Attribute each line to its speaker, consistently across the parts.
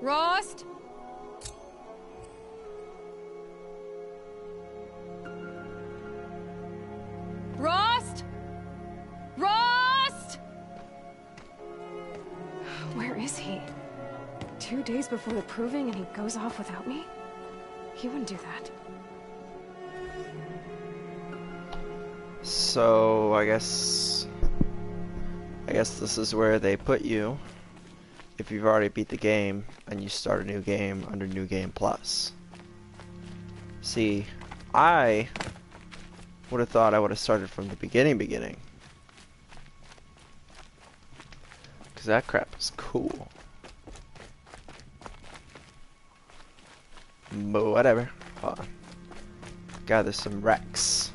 Speaker 1: Rost? Rost? Rost? Where is he? 2 days before the proving and he goes off without me? He wouldn't do that.
Speaker 2: So, I guess this is where they put you if you've already beat the game and you start a new game under New Game Plus. See, I would have thought I would have started from the beginning. Because that crap is cool. But whatever. Hold on. Gather some wrecks.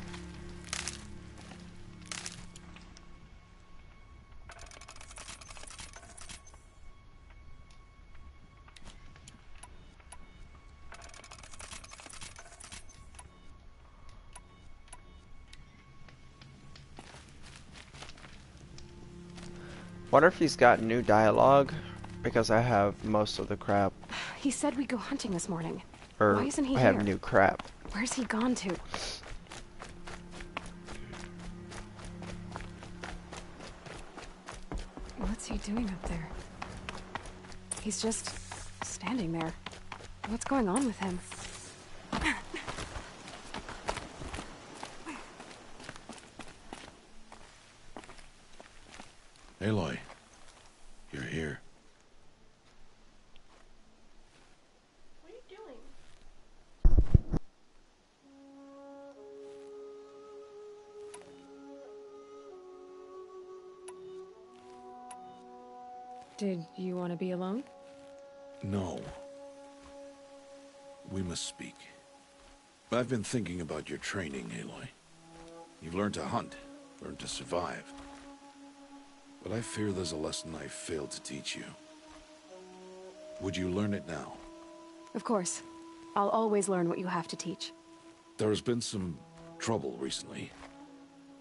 Speaker 2: Wonder if he's got new dialogue, because I have most of the crap.
Speaker 1: He said we'd go hunting this morning.
Speaker 2: Or
Speaker 1: why isn't he
Speaker 2: I
Speaker 1: here?
Speaker 2: have new crap.
Speaker 1: Where's he gone to? What's he doing up there? He's just standing there. What's going on with him?
Speaker 3: Aloy, you're here.
Speaker 4: What are you doing?
Speaker 1: Did you want to be alone?
Speaker 3: No. We must speak. I've been thinking about your training, Aloy. You've learned to hunt, learned to survive. But I fear there's a lesson I failed to teach you. Would you learn it now?
Speaker 1: Of course. I'll always learn what you have to teach.
Speaker 3: There has been some trouble recently.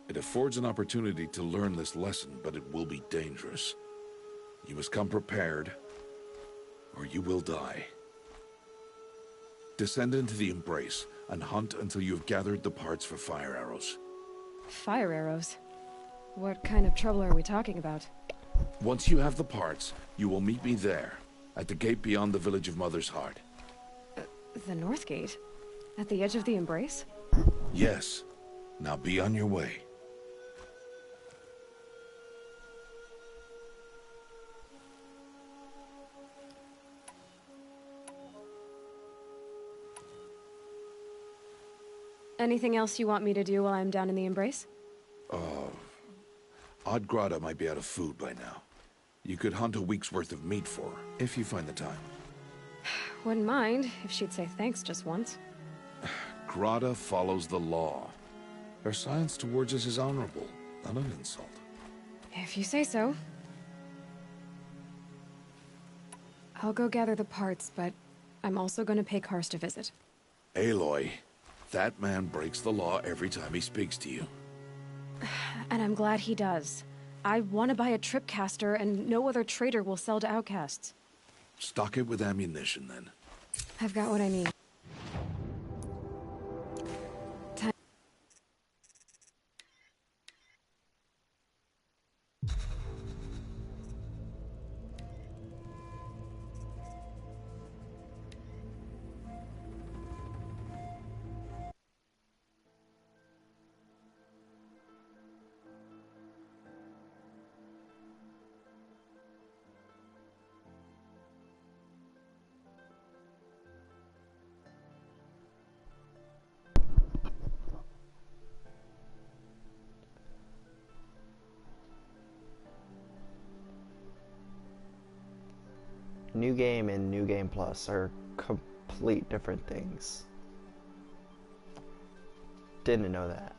Speaker 3: It affords an opportunity to learn this lesson, but it will be dangerous. You must come prepared, or you will die. Descend into the Embrace and hunt until you have gathered the parts for fire arrows.
Speaker 1: Fire arrows? What kind of trouble are we talking about?
Speaker 3: Once you have the parts, you will meet me there, at the gate beyond the village of Mother's Heart.
Speaker 1: The North Gate? At the edge of the Embrace?
Speaker 3: Yes. Now be on your way.
Speaker 1: Anything else you want me to do while I'm down in the Embrace?
Speaker 3: Oddgrada might be out of food by now. You could hunt a week's worth of meat for her, if you find the time.
Speaker 1: Wouldn't mind if she'd say thanks just once.
Speaker 3: Grada follows the law. Her science towards us is honorable, not an insult.
Speaker 1: If you say so. I'll go gather the parts, but I'm also going to pay Karst a visit.
Speaker 3: Aloy, that man breaks the law every time he speaks to you.
Speaker 1: And I'm glad he does. I want to buy a tripcaster, and no other trader will sell to outcasts.
Speaker 3: Stock it with ammunition, then.
Speaker 1: I've got what I need.
Speaker 2: New Game and New Game Plus are complete different things. Didn't know that.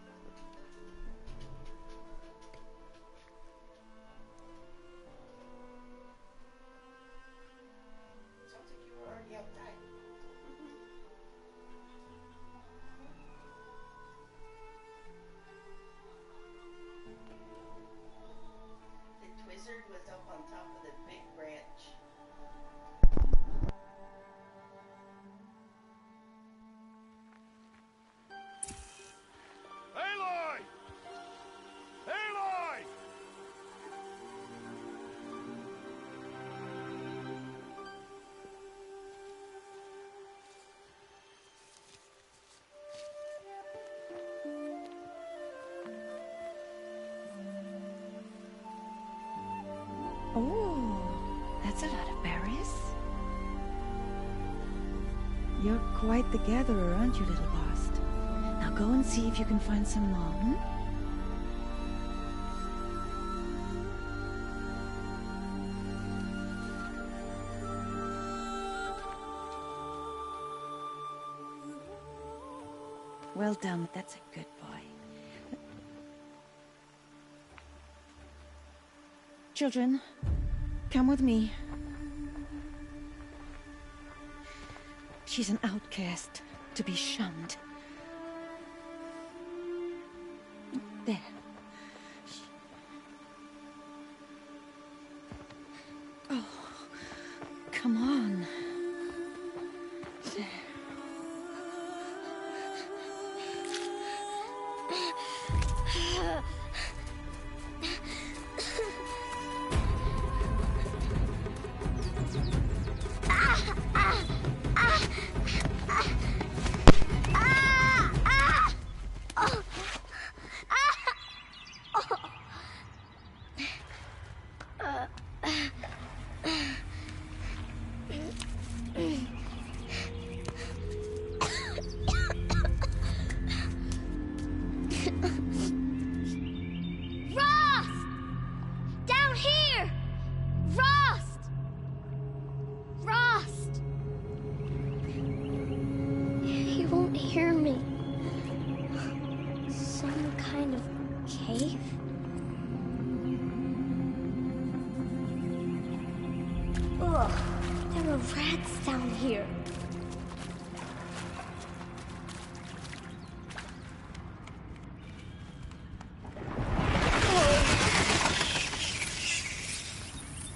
Speaker 4: Sounds like you were already outside. The Twizzard was up on top of the big branch.
Speaker 5: Oh, that's a lot of berries. You're quite the gatherer, aren't you, little Bast? Now go and see if you can find some more, hmm? Well done, that's a good boy. Children, come with me. She's an outcast, to be shunned. There. Oh, come on. There.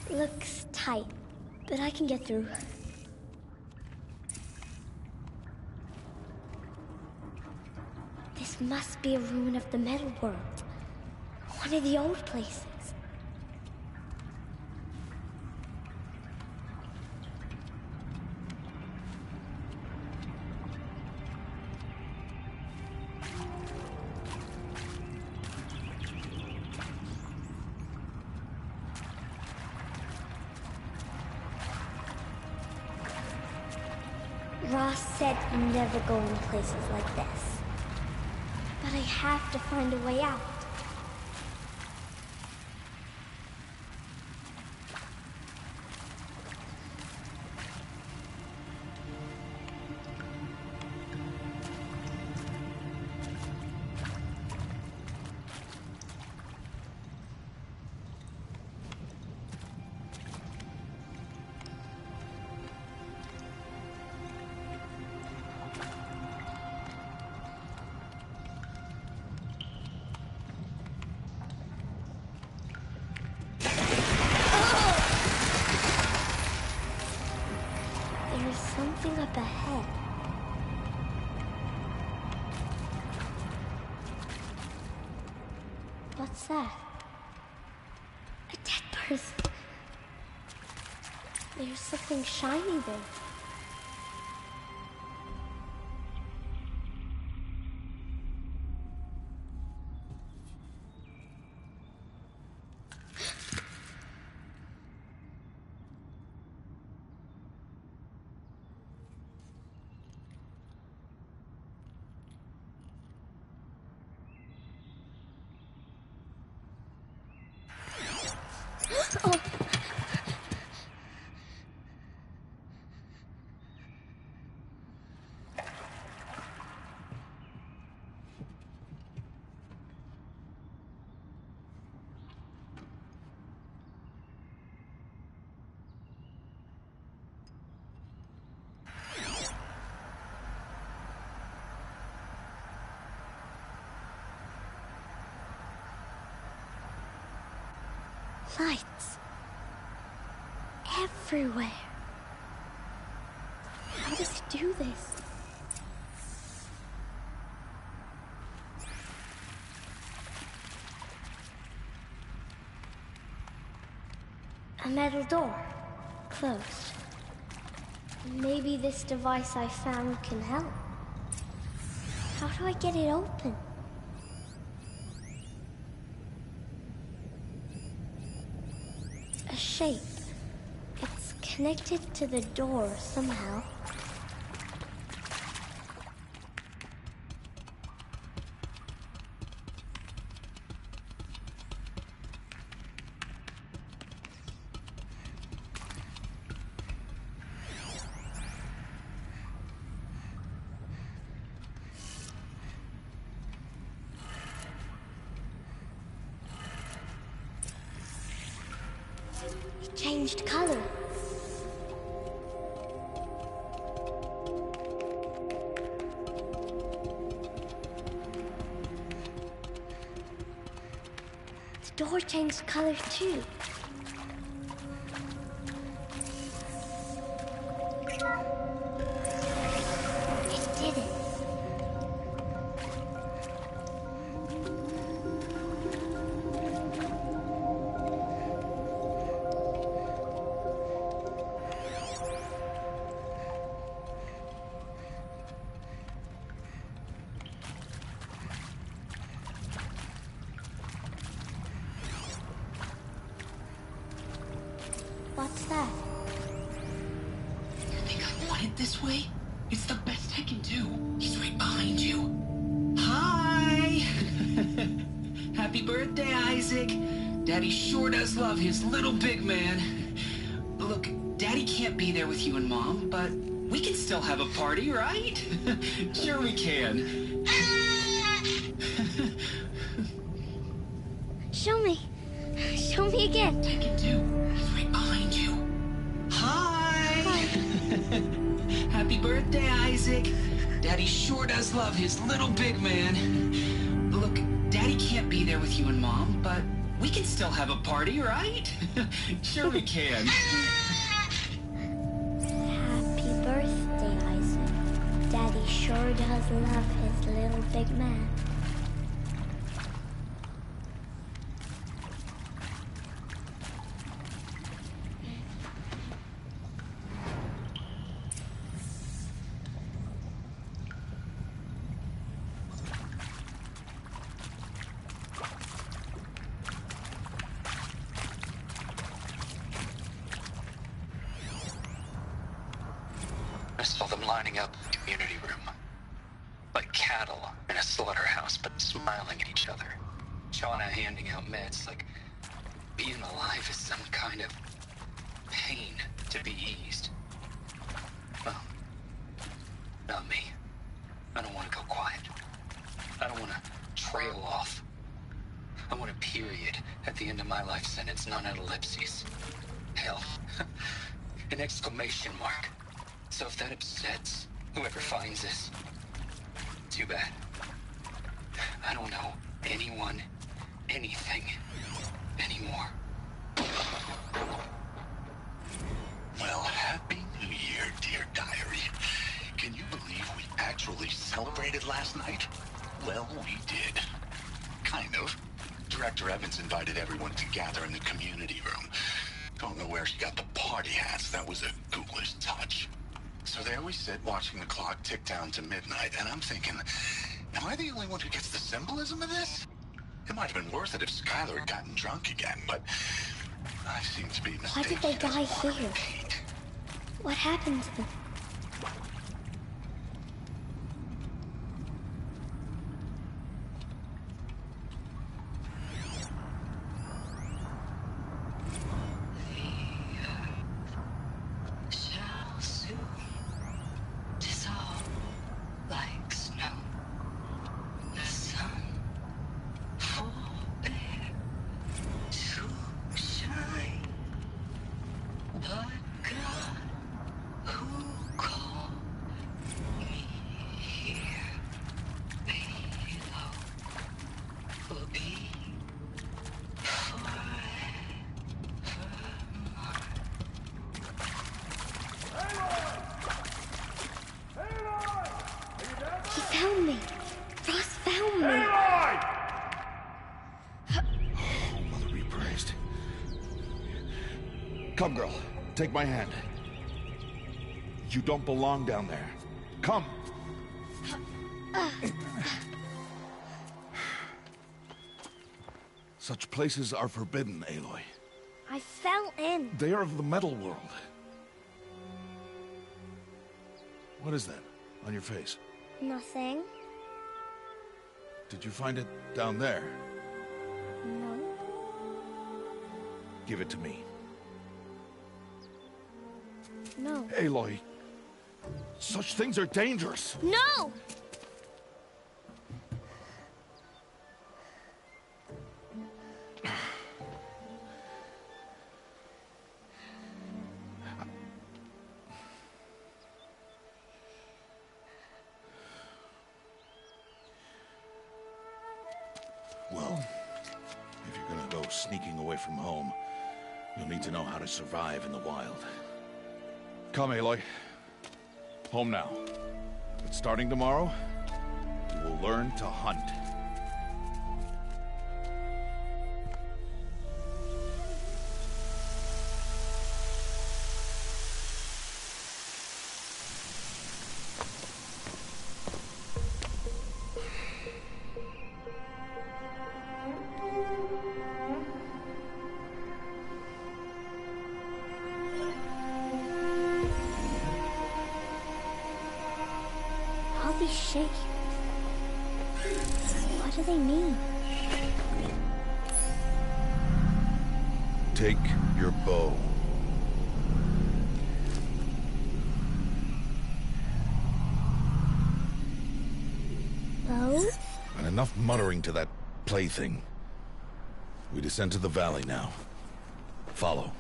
Speaker 6: Looks tight, but I can get through. This must be a ruin of the metal world. One of the old places. Ross said never go in places like this. But I have to find a way out. Something up ahead. What's that? A dead person. There's something shiny there. Lights. Everywhere. How does he do this? A metal door. Closed. Maybe this device I found can help. How do I get it open? A shape. It's connected to the door somehow. It changed color. The door changed color too. It did it. What's that?
Speaker 7: You think I want it this way? It's the best I can do. He's right behind you. Hi! Happy birthday, Isaac. Daddy sure does love his little big man. Look, Daddy can't be there with you and Mom, but we can still have a party, right? Sure we can.
Speaker 6: Show me. Show me again.
Speaker 7: I can do. He's right behind you. Hi! Happy birthday, Isaac. Daddy sure does love his little big man. Look, Daddy can't be there with you and Mom, but we can still have a party, right? Sure we can.
Speaker 6: Happy birthday, Isaac. Daddy sure does love his little big man.
Speaker 8: I saw them lining up in the community room. Like cattle in a slaughterhouse, but smiling at each other. Shauna handing out meds like being alive is some kind of pain to be eased. Well, not me. I don't want to go quiet. I don't want to trail off. I want a period at the end of my life sentence, not an ellipses. Hell, an exclamation mark. So if that upsets whoever finds this, too bad. I don't know anyone, anything, anymore.
Speaker 9: Well, happy New Year, dear diary. Can you believe we actually celebrated last night? Well, we did. Kind of. Director Evans invited everyone to gather in the community room. Don't know where she got the party hats. That was a ghoulish touch. So there we sit, watching the clock tick down to midnight, and I'm thinking, am I the only one who gets the symbolism of this? It might have been worth it if Skylar had gotten drunk again, but I seem to be mistaken.
Speaker 6: Why did they die here? What happened to them?
Speaker 7: Shall soon dissolve like snow. The sun forbear to shine, but God, who called me here below, will be forever mine.
Speaker 6: He found me. Ross found me.
Speaker 3: Mother be praised. Come, girl. Take my hand. You don't belong down there. Come. Such places are forbidden, Aloy.
Speaker 6: I fell in.
Speaker 3: They are of the metal world. What is that on your face?
Speaker 6: Nothing.
Speaker 3: Did you find it down there?
Speaker 6: No.
Speaker 3: Give it to me.
Speaker 6: No.
Speaker 3: Aloy, such things are dangerous.
Speaker 6: No!
Speaker 3: Well, if you're gonna go sneaking away from home, you'll need to know how to survive in the wild. Come, Aloy. Home now. But starting tomorrow, you will learn to hunt.
Speaker 6: All these shapes. What do they mean?
Speaker 3: Take your bow.
Speaker 6: Bow?
Speaker 3: And enough muttering to that plaything. We descend to the valley now. Follow.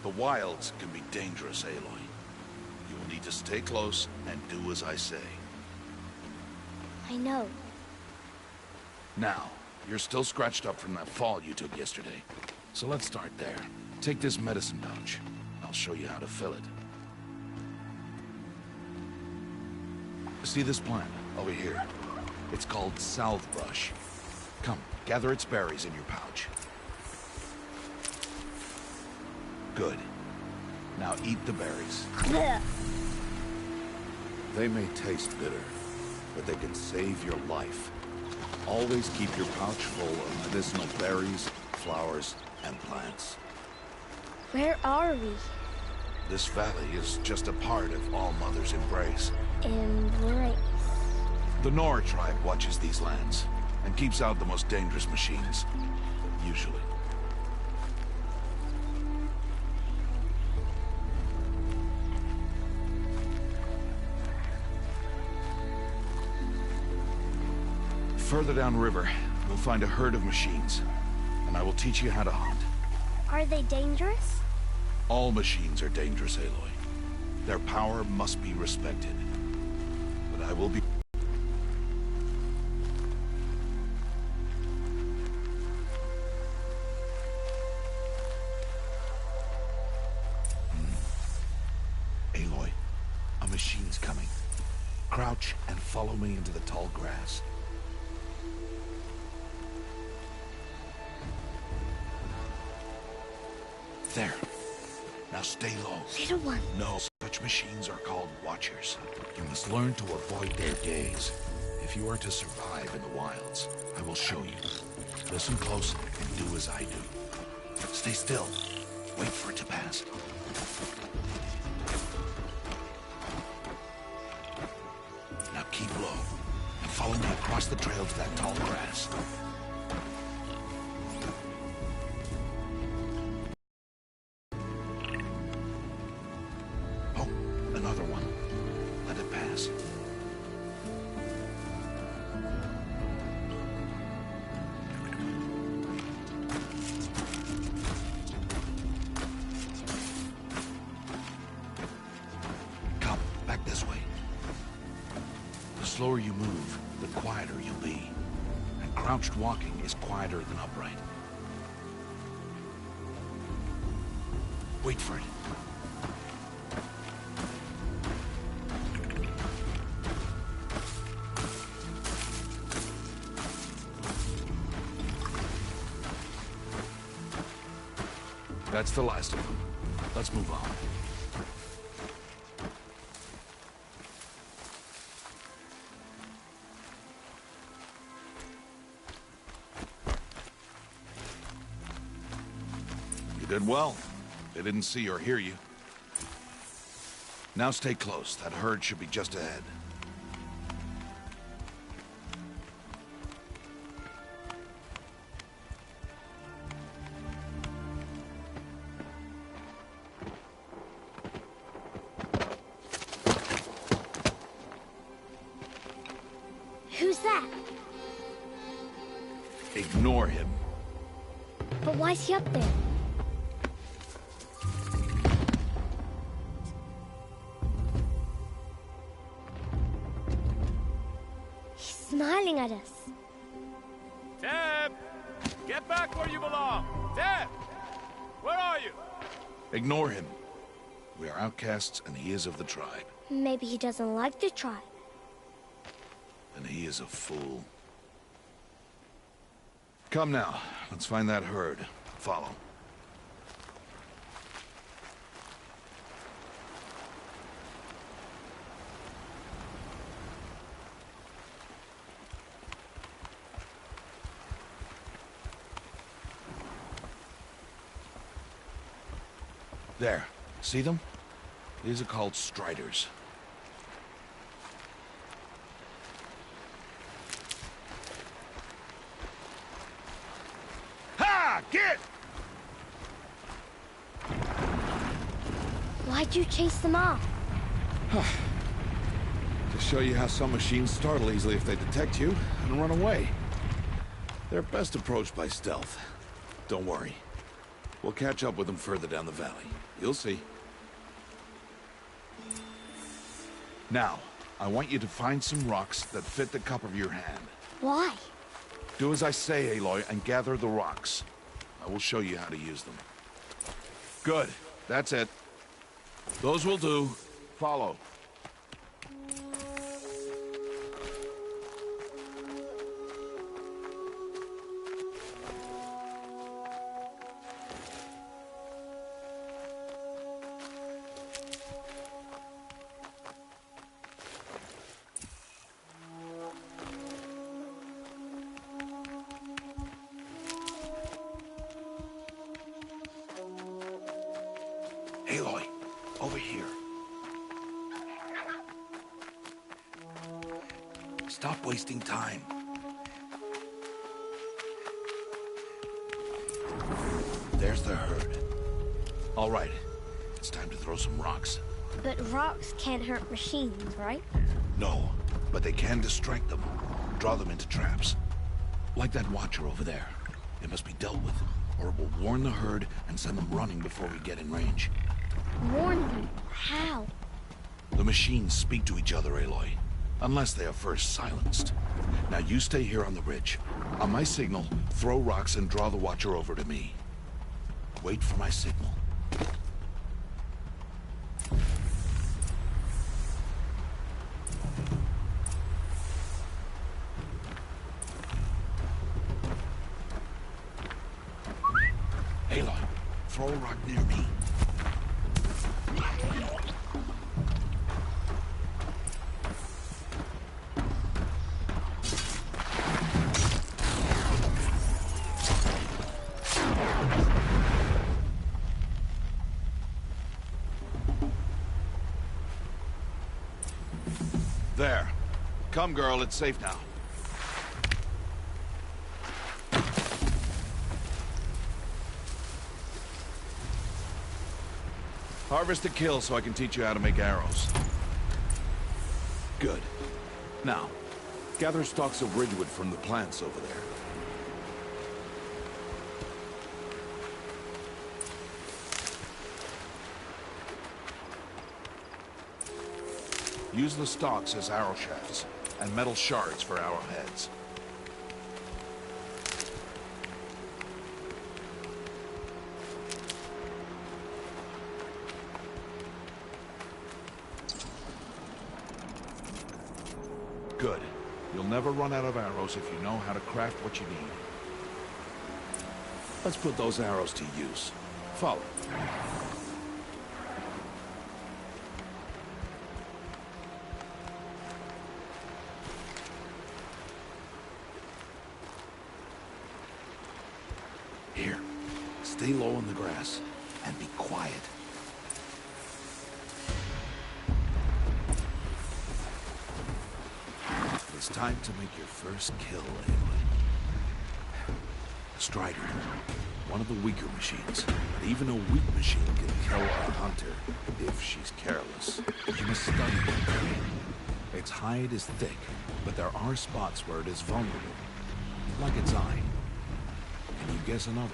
Speaker 3: The wilds can be dangerous, Aloy. You will need to stay close and do as I say.
Speaker 6: I know.
Speaker 3: Now, you're still scratched up from that fall you took yesterday. So let's start there. Take this medicine pouch. I'll show you how to fill it. See this plant over here? It's called salvebrush. Come, gather its berries in your pouch. Good. Now eat the berries.
Speaker 6: Blech.
Speaker 3: They may taste bitter, but they can save your life. Always keep your pouch full of medicinal berries, flowers, and plants.
Speaker 6: Where are we?
Speaker 3: This valley is just a part of All Mother's embrace.
Speaker 6: Embrace.
Speaker 3: The Nora tribe watches these lands and keeps out the most dangerous machines, usually. Further downriver, we'll find a herd of machines, and I will teach you how to hunt.
Speaker 6: Are they dangerous?
Speaker 3: All machines are dangerous, Aloy. Their power must be respected. But I will be... Aloy, a machine's coming. Crouch and follow me into the tall grass. There. Now stay low.
Speaker 6: Little one.
Speaker 3: No, such machines are called watchers. You must learn to avoid their gaze. If you are to survive in the wilds, I will show you. Listen close and do as I do. Stay still. Wait for it to pass. Now keep low and follow me across the trail to that tall grass. Oh, another one. Let it pass. Come, back this way. The slower you move, the quieter you'll be. And crouched walking is quieter than upright. Wait for it. That's the last of them. Let's move on. You did well. They didn't see or hear you. Now stay close. That herd should be just ahead.
Speaker 6: Who's that?
Speaker 3: Ignore him.
Speaker 6: But why's he up there? He's smiling at us.
Speaker 10: Teb! Get back where you belong! Teb! Where are you?
Speaker 3: Ignore him. We are outcasts, and he is of the tribe.
Speaker 6: Maybe he doesn't like the tribe.
Speaker 3: And he is a fool. Come now, let's find that herd. Follow. There. See them? These are called striders. Ha! Get!
Speaker 6: Why'd you chase them off?
Speaker 3: To show you how some machines startle easily if they detect you and run away. They're best approached by stealth. Don't worry. We'll catch up with them further down the valley. You'll see. Now, I want you to find some rocks that fit the cup of your hand.
Speaker 6: Why?
Speaker 3: Do as I say, Aloy, and gather the rocks. I will show you how to use them. Good. That's it. Those will do. Follow. Aloy, over here. Stop wasting time. There's the herd. All right, it's time to throw some rocks.
Speaker 6: But rocks can't hurt machines, right?
Speaker 3: No, but they can distract them. Draw them into traps. Like that watcher over there. It must be dealt with, or it will warn the herd and send them running before we get in range.
Speaker 6: Warn them? How?
Speaker 3: The machines speak to each other, Aloy. Unless they are first silenced. Now you stay here on the ridge. On my signal, throw rocks and draw the watcher over to me. Wait for my signal. Aloy, throw a rock near me. There. Come, girl, it's safe now. Harvest a kill so I can teach you how to make arrows. Good. Now, gather stalks of ridgewood from the plants over there. Use the stalks as arrow shafts, and metal shards for arrowheads. Good. You'll never run out of arrows if you know how to craft what you need. Let's put those arrows to use. Follow. Here. Stay low in the grass and be quiet. It's time to make your first kill, Aloy. Strider. One of the weaker machines. But even a weak machine can kill a hunter if she's careless. You must study it. Its hide is thick, but there are spots where it is vulnerable. Like its eye. Can you guess another?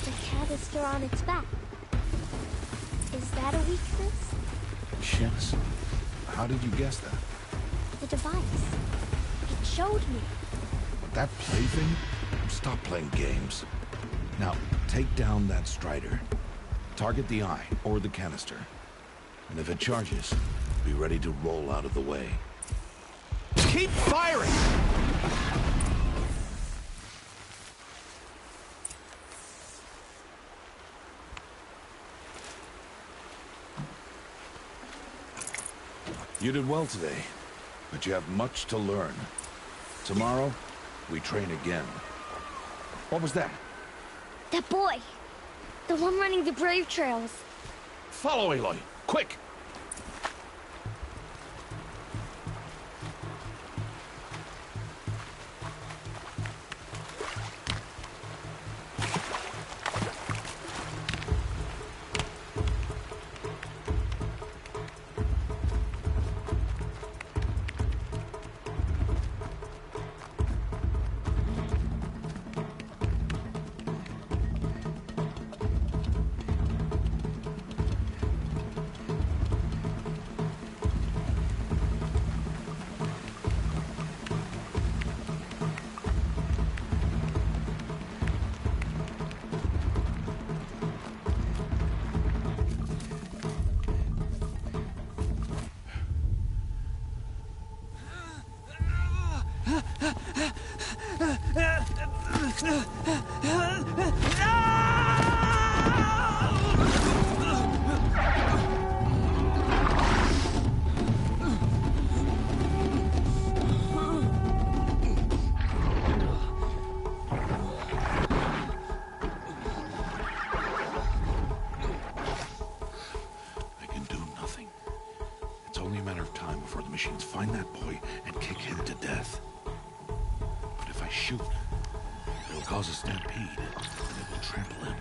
Speaker 6: The canister on its back. Is that a weakness?
Speaker 3: Yes. How did you guess that?
Speaker 6: The device. It showed me.
Speaker 3: But that plaything? Stop playing games. Now, take down that Strider. Target the eye, or the canister. And if it charges, be ready to roll out of the way. Keep firing! You did well today, but you have much to learn. Tomorrow, we train again. What was that?
Speaker 6: That boy. The one running the brave trails.
Speaker 3: Follow Aloy, quick! Machines find that boy and kick him to death. But if I shoot, it'll cause a stampede, and it will trample him.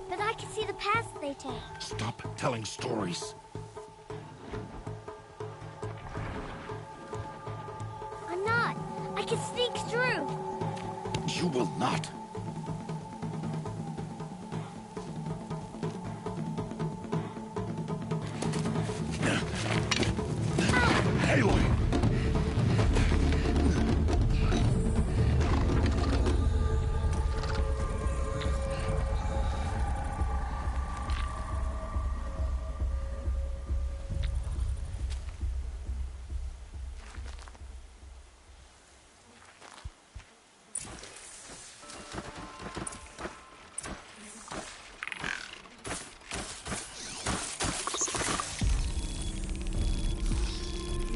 Speaker 6: But I can see the paths they take.
Speaker 3: Stop telling stories.
Speaker 6: I'm not. I can sneak through.
Speaker 3: You will not. Aloy!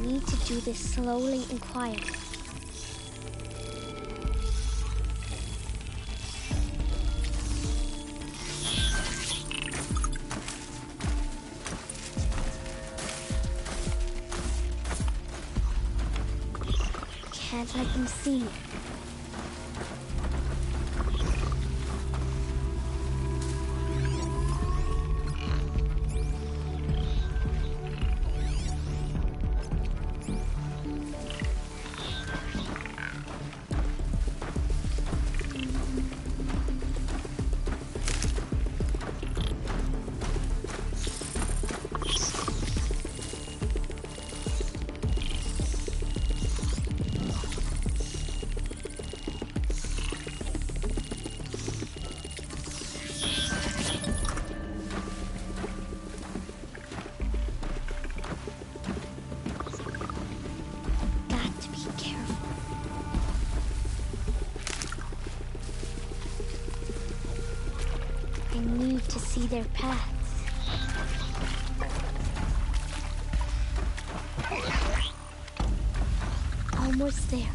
Speaker 6: Need to do this slowly and quietly. Can't let them see me. need to see their paths. Almost there.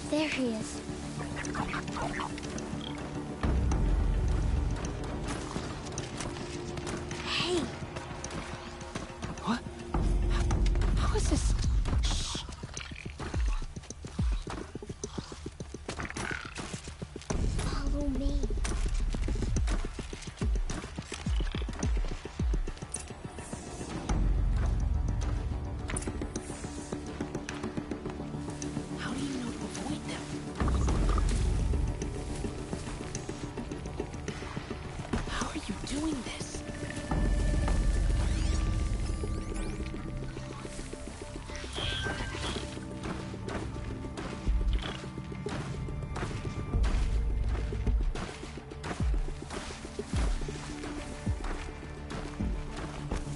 Speaker 6: There he is. Hey.
Speaker 7: What? How is this? Shh.
Speaker 6: Follow me.
Speaker 7: How do you know to avoid them? How are you doing this?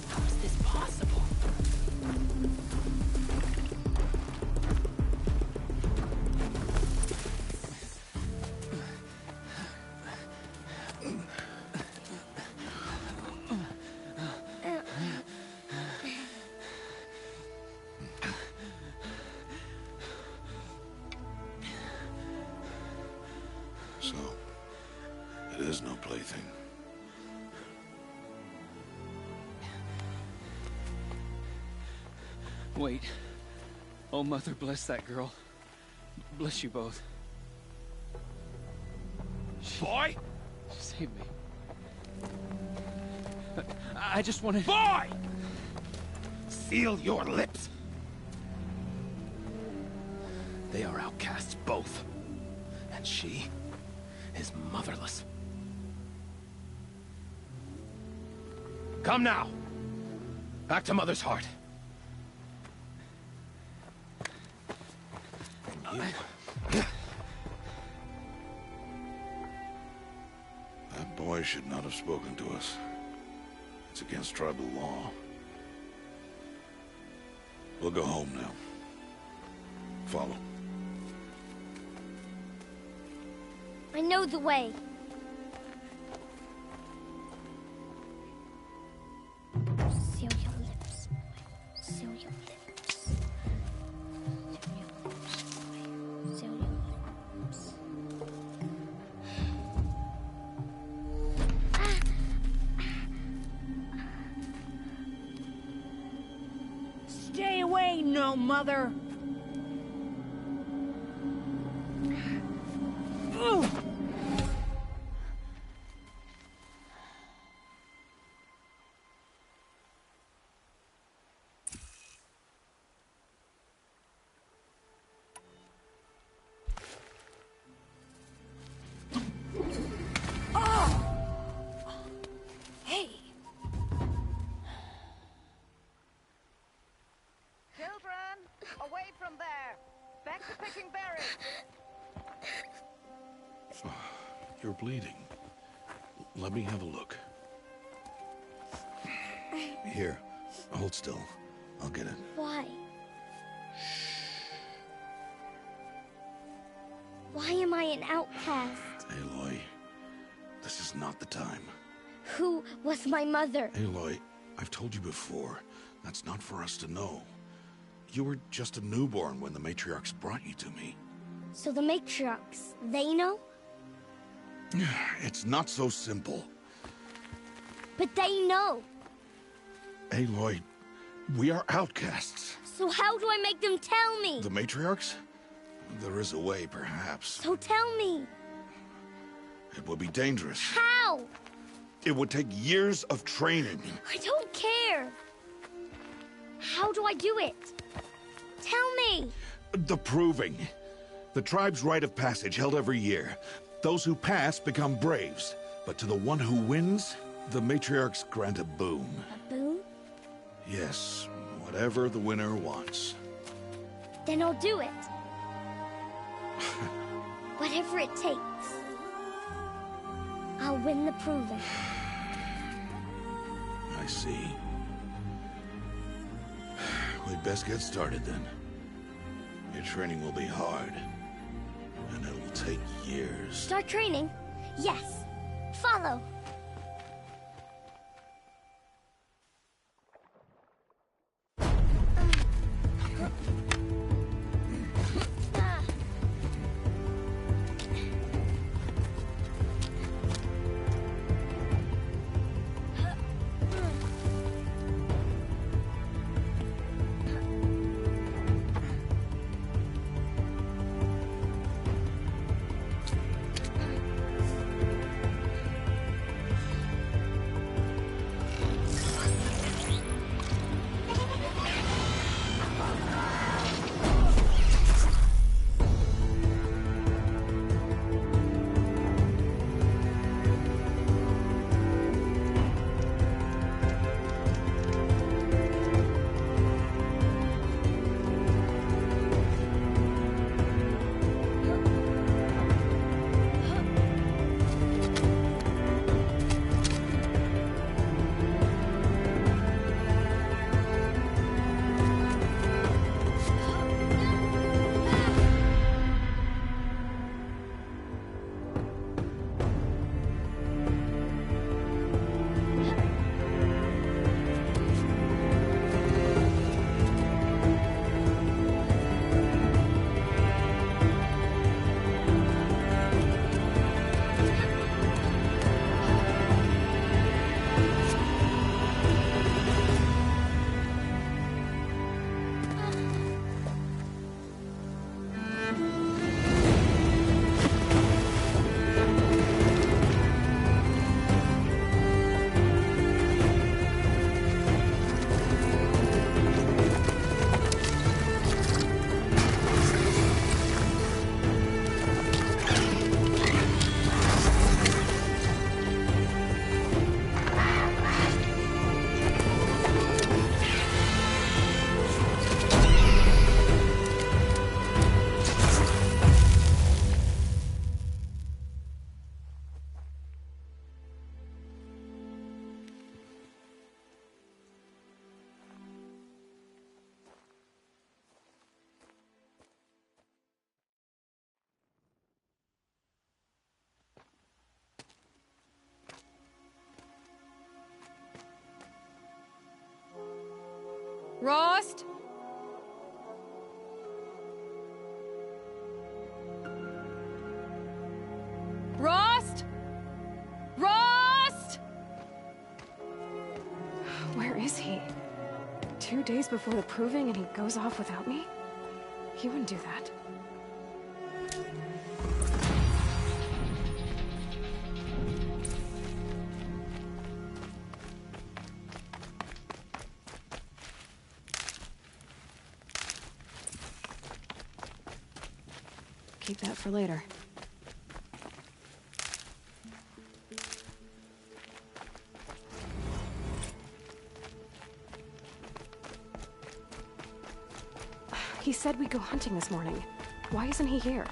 Speaker 7: How is this possible?
Speaker 3: So, it is no plaything.
Speaker 7: Wait. Oh, Mother, bless that girl. Bless you both.
Speaker 10: Boy!
Speaker 7: She saved me. I just wanted...
Speaker 10: Boy! Seal your lips!
Speaker 7: They are outcasts, both. And she is motherless.
Speaker 10: Come now! Back to Mother's heart.
Speaker 3: That boy should not have spoken to us. It's against tribal law. We'll go home now. Follow.
Speaker 6: I know the way. Seal your lips. Seal your lips. Seal your lips. Seal your lips.
Speaker 11: Stay away, no mother.
Speaker 1: Hey!
Speaker 11: Children, away from there. Back to picking berries.
Speaker 3: You're bleeding. Let me have a look. Here, hold still. I'll get it.
Speaker 6: Why? Why am I an outcast?
Speaker 3: Aloy, this is not the time.
Speaker 6: Who was my mother?
Speaker 3: Aloy, I've told you before, that's not for us to know. You were just a newborn when the matriarchs brought you to me.
Speaker 6: So the matriarchs, they know?
Speaker 3: It's not so simple.
Speaker 6: But they know.
Speaker 3: Aloy, we are outcasts.
Speaker 6: So how do I make them tell me?
Speaker 3: The matriarchs? There is a way, perhaps.
Speaker 6: So tell me.
Speaker 3: It would be dangerous.
Speaker 6: How?
Speaker 3: It would take years of training.
Speaker 6: I don't care. How do I do it? Tell me.
Speaker 3: The proving. The tribe's rite of passage held every year. Those who pass become braves. But to the one who wins, the matriarchs grant a boon.
Speaker 6: A boon?
Speaker 3: Yes, whatever the winner wants.
Speaker 6: Then I'll do it. Whatever it takes. I'll win the proving.
Speaker 3: I see. We'd best get started then. Your training will be hard. And it'll take years.
Speaker 6: Start training? Yes. Follow.
Speaker 1: Rost? Rost? Rost? Where is he? 2 days before the proving and he goes off without me? He wouldn't do that. Keep that for later. He said we'd go hunting this morning. Why isn't he here?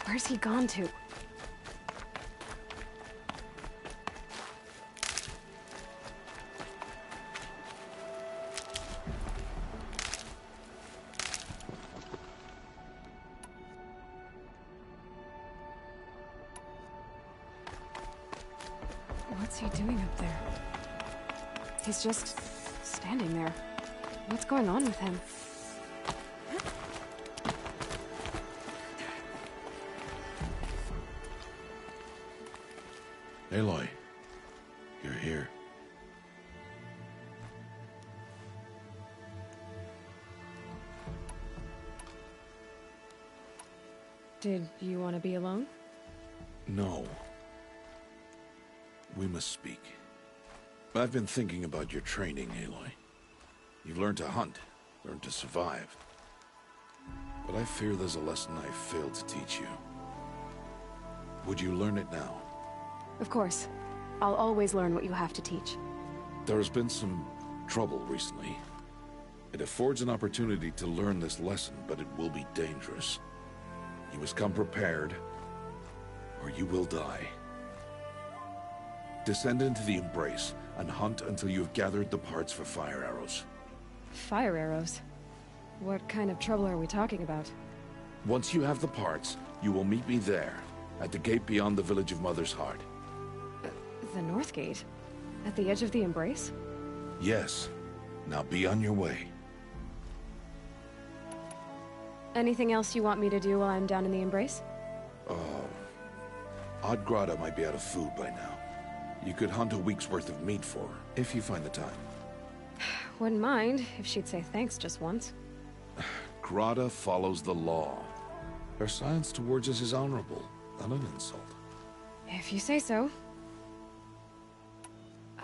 Speaker 1: Where's he gone to? What's he doing up there? He's just standing there. What's going on with him?
Speaker 3: Aloy, you're here.
Speaker 1: Did you want to be alone?
Speaker 3: No. We must speak. I've been thinking about your training, Aloy. You've learned to hunt, learned to survive. But I fear there's a lesson I failed to teach you. Would you learn it now?
Speaker 1: Of course. I'll always learn what you have to teach.
Speaker 3: There has been some trouble recently. It affords an opportunity to learn this lesson, but it will be dangerous. You must come prepared, or you will die. Descend into the Embrace, and hunt until you have gathered the parts for fire arrows.
Speaker 1: Fire arrows? What kind of trouble are we talking about?
Speaker 3: Once you have the parts, you will meet me there, at the gate beyond the village of Mother's Heart.
Speaker 1: The North Gate? At the edge of the Embrace?
Speaker 3: Yes. Now be on your way.
Speaker 1: Anything else you want me to do while I'm down in the Embrace?
Speaker 3: Oddgrada might be out of food by now. You could hunt a week's worth of meat for her, if you find the time.
Speaker 1: Wouldn't mind if she'd say thanks just once.
Speaker 3: Grada follows the law. Her silence towards us is honorable, not an insult.
Speaker 1: If you say so.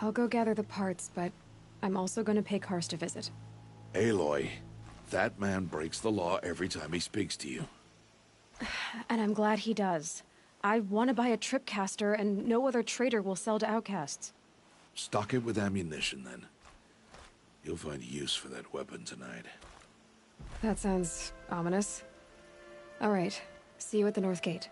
Speaker 1: I'll go gather the parts, but I'm also gonna pay Karst a visit.
Speaker 3: Aloy, that man breaks the law every time he speaks to you.
Speaker 1: And I'm glad he does. I want to buy a tripcaster, and no other trader will sell to outcasts.
Speaker 3: Stock it with ammunition, then. You'll find use for that weapon tonight.
Speaker 1: That sounds ominous. All right. See you at the North Gate.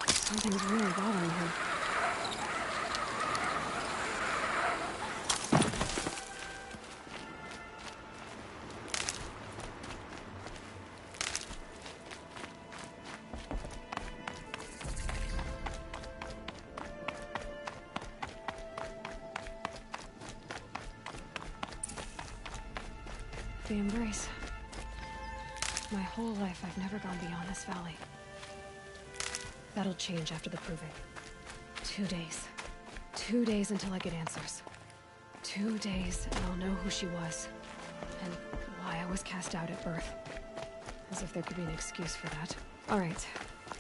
Speaker 1: Something's really bothering him. The Embrace. My whole life, I've never gone beyond this valley. That'll change after the proving. 2 days. 2 days until I get answers. 2 days, and I'll know who she was. And why I was cast out at birth. As if there could be an excuse for that. Alright.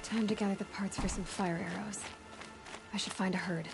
Speaker 1: Time to gather the parts for some fire arrows. I should find a herd.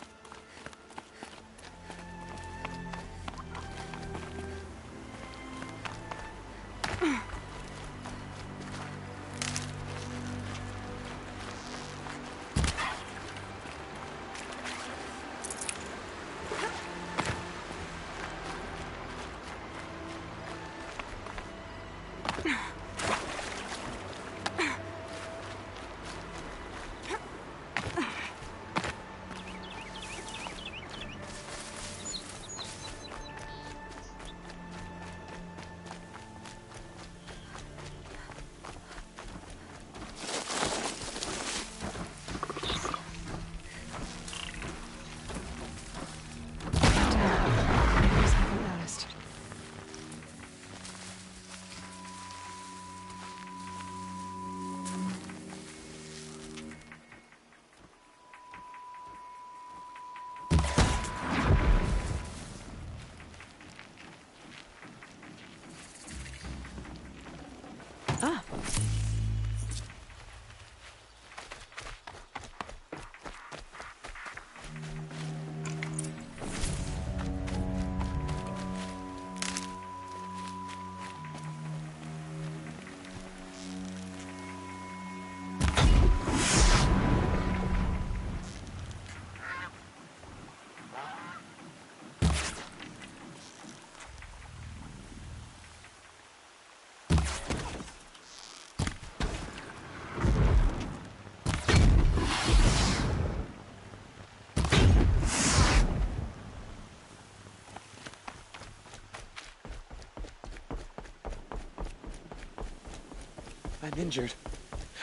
Speaker 12: I'm injured.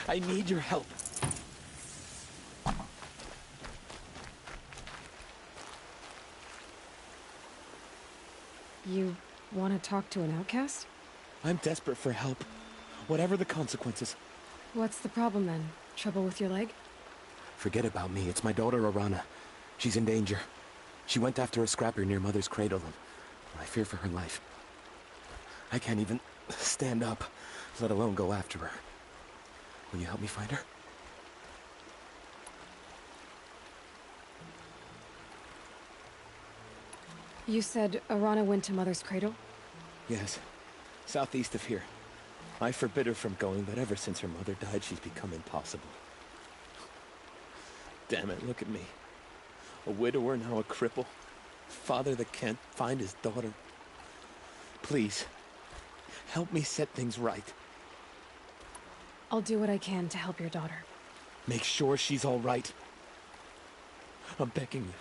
Speaker 12: I need your help.
Speaker 1: You want to talk to an outcast?
Speaker 12: I'm desperate for help. Whatever the consequences.
Speaker 1: What's the problem then? Trouble with your leg?
Speaker 12: Forget about me. It's my daughter, Arana. She's in danger. She went after a scrapper near Mother's cradle, and I fear for her life. I can't even stand up, let alone go after her. Will you help me find her?
Speaker 1: You said Arana went to Mother's cradle?
Speaker 12: Yes. Southeast of here. I forbid her from going, but ever since her mother died, she's become impossible. Damn it, look at me. A widower, now a cripple. Father that can't find his daughter. Please, help me set things right.
Speaker 1: I'll do what I can to help your daughter.
Speaker 12: Make sure she's all right. I'm begging you.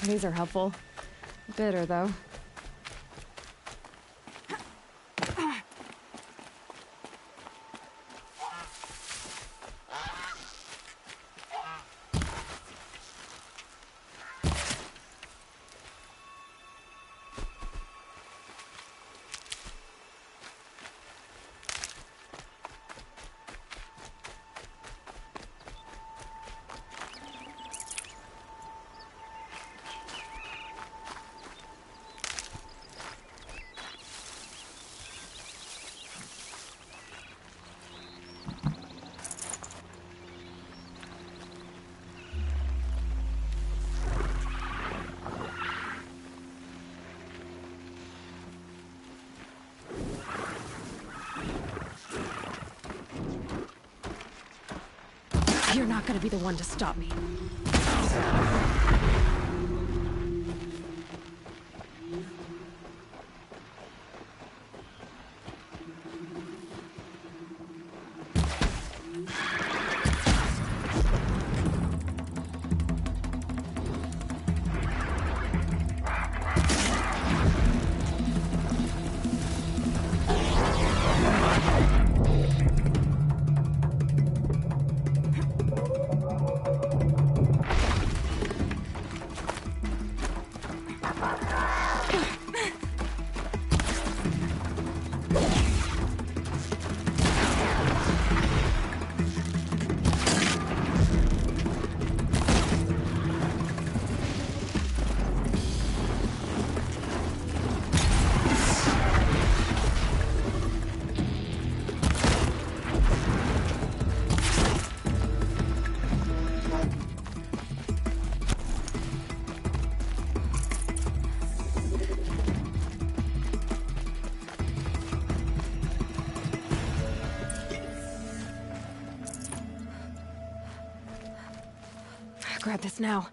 Speaker 1: These are helpful. Bitter, though. You're not gonna be the one to stop me. Grab this now.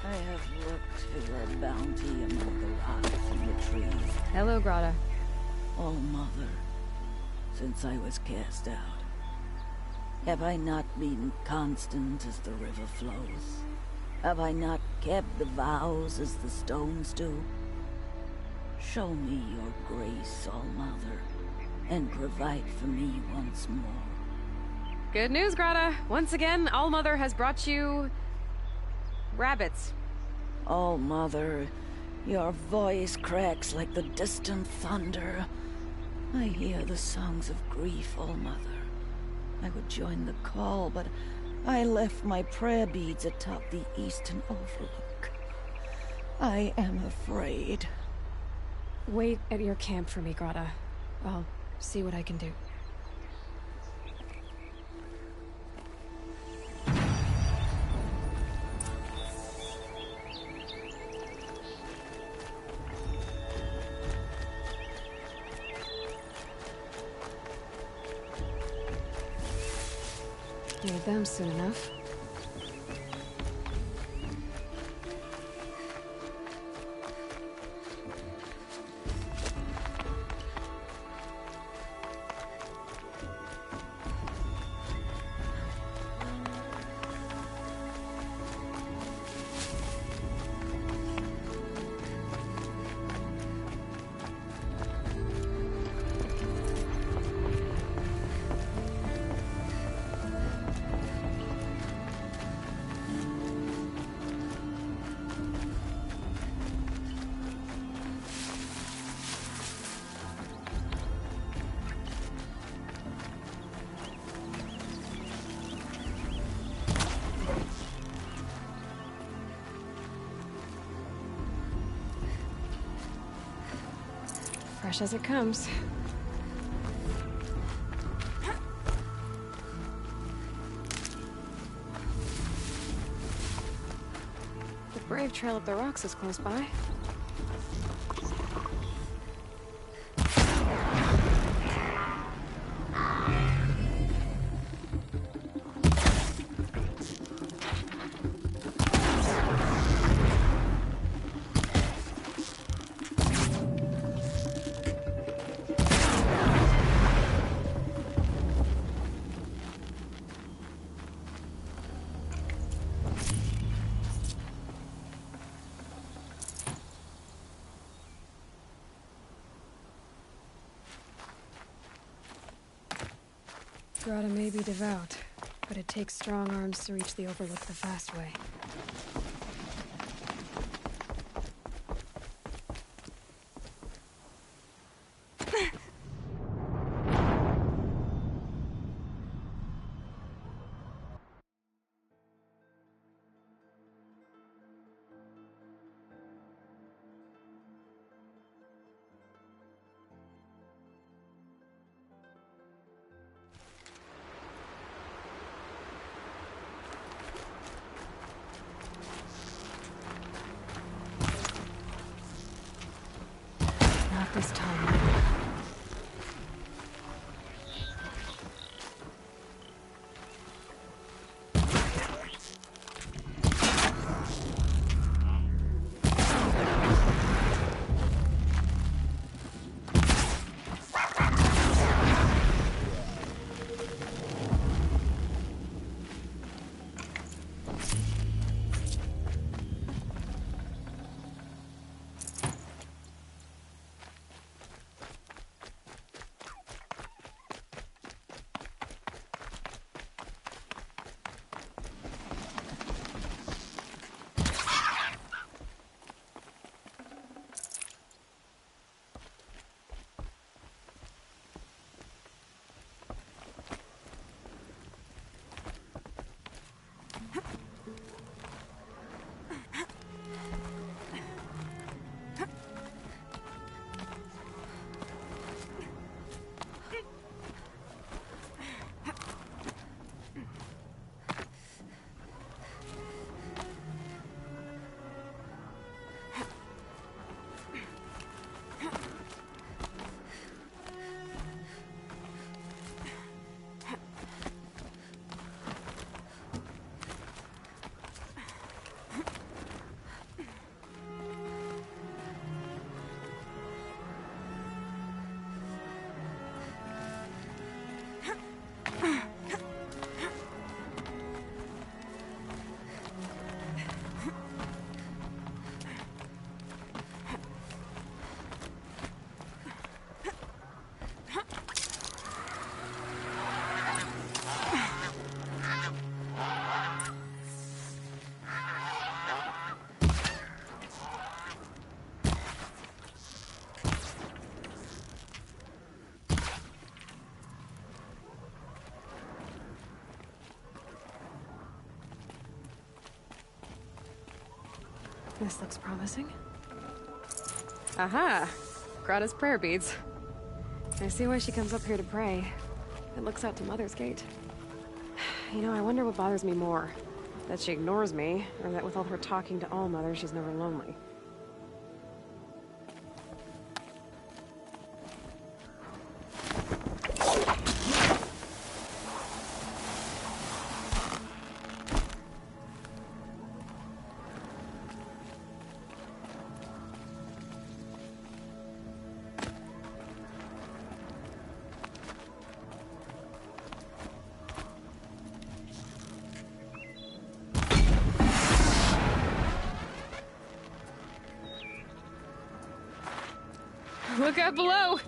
Speaker 5: I have looked for your bounty among the rocks and the trees.
Speaker 1: Hello, Grata.
Speaker 5: Oh, Mother, since I was cast out, have I not been constant as the river flows? Have I not kept the vows as the stones do? Show me your grace, All-Mother, and provide for me once more.
Speaker 1: Good news, Grata. Once again, All-Mother has brought you... rabbits.
Speaker 5: All-Mother, your voice cracks like the distant thunder. I hear the songs of grief, All-Mother. I would join the call, but I left my prayer beads atop the eastern overlook. I am afraid.
Speaker 1: Wait at your camp for me, Grata. I'll see what I can do. Need them soon enough. Fresh as it comes. The brave trail up the rocks is close by. Grata may be devout, but it takes strong arms to reach the Overlook the fast way. This looks promising.
Speaker 13: Aha! Grata's prayer beads. I see why she comes up here to pray. It looks out to Mother's Gate. You know, I wonder what bothers me more. That she ignores me, or that with all her talking to All-Mother, she's never lonely. Look out below!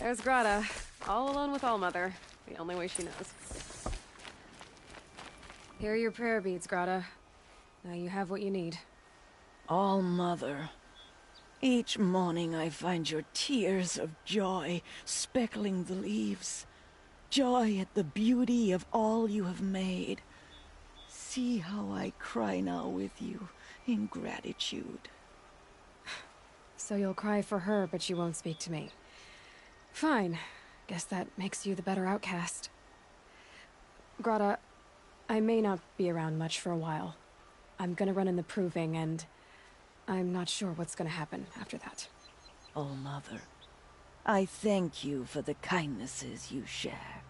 Speaker 13: There's Grata, all alone with All-Mother, the only way she knows. Here are your prayer beads, Grata. Now you have what you need.
Speaker 5: All-Mother, each morning I find your tears of joy speckling the leaves. Joy at the beauty of all you have made. See how I cry now with you in gratitude.
Speaker 1: So you'll cry for her, but you won't speak to me. Fine. Guess that makes you the better outcast. Grata, I may not be around much for a while. I'm gonna run in the proving, and I'm not sure what's gonna happen after that.
Speaker 5: All-Mother, I thank you for the kindnesses you share.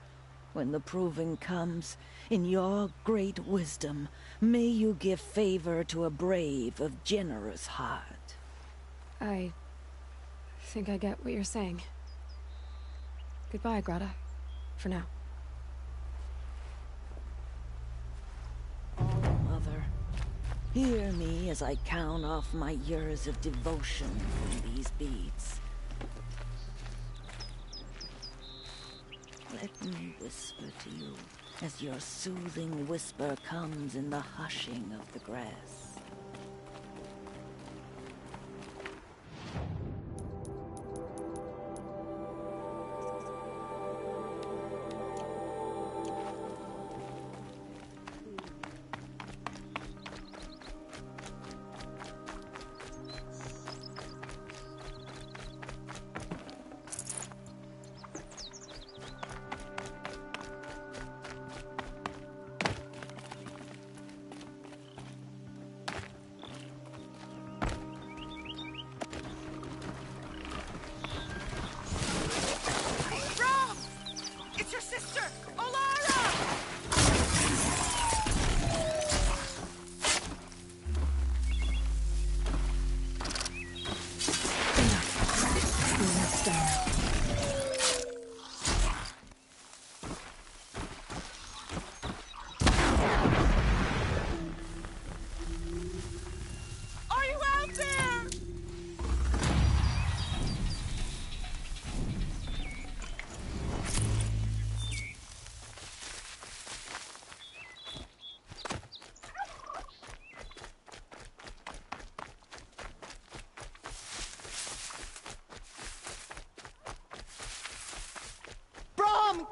Speaker 5: When the proving comes, in your great wisdom, may you give favor to a brave of generous heart.
Speaker 1: I think I get what you're saying. Goodbye, Grata. For now.
Speaker 5: Hear me as I count off my years of devotion from these beads. Let me whisper to you as your soothing whisper comes in the hushing of the grass.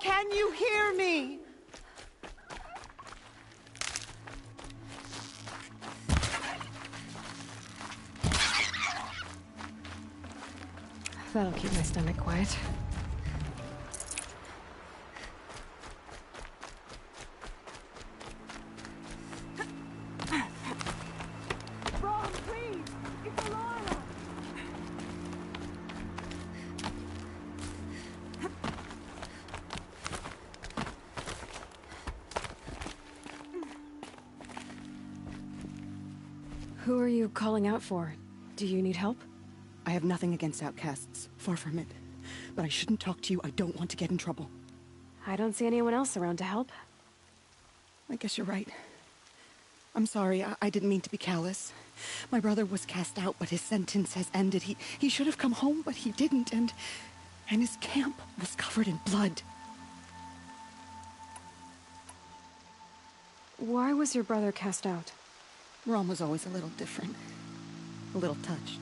Speaker 11: Can you hear me?
Speaker 1: That'll keep my stomach quiet.
Speaker 11: Brom, please! It's Alana!
Speaker 1: Who are you calling out for? Do you need help?
Speaker 14: I have nothing against outcasts. Far from it. But I shouldn't talk to you. I don't want to get in trouble.
Speaker 1: I don't see anyone else around to help.
Speaker 14: I guess you're right. I'm sorry. I didn't mean to be callous. My brother was cast out, but his sentence has ended. He should have come home, but he didn't, and his camp was covered in blood.
Speaker 1: Why was your brother cast out?
Speaker 14: Rom was always a little different. A little touched.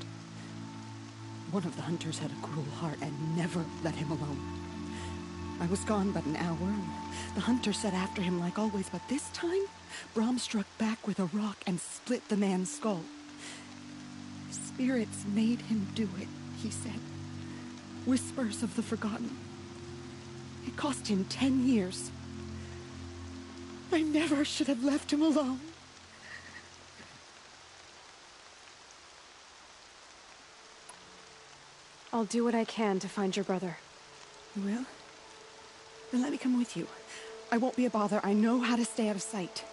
Speaker 14: One of the hunters had a cruel heart and never let him alone. I was gone but an hour, and the hunter set after him like always, but this time, Brom struck back with a rock and split the man's skull. Spirits made him do it, he said. Whispers of the forgotten. It cost him 10 years. I never should have left him alone.
Speaker 1: I'll do what I can to find your brother.
Speaker 14: You will? Then let me come with you. I won't be a bother. I know how to stay out of sight.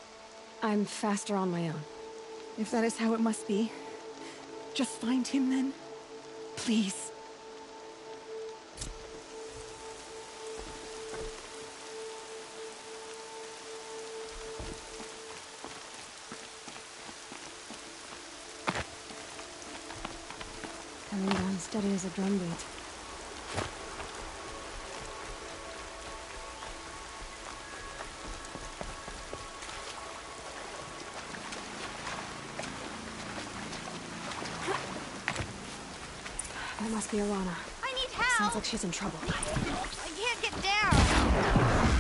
Speaker 1: I'm faster on my own.
Speaker 14: If that is how it must be, just find him then. Please.
Speaker 1: Coming down steady as a drumbeat. That must be Alana.
Speaker 11: I need help!
Speaker 1: Sounds like she's in trouble.
Speaker 11: I can't get down!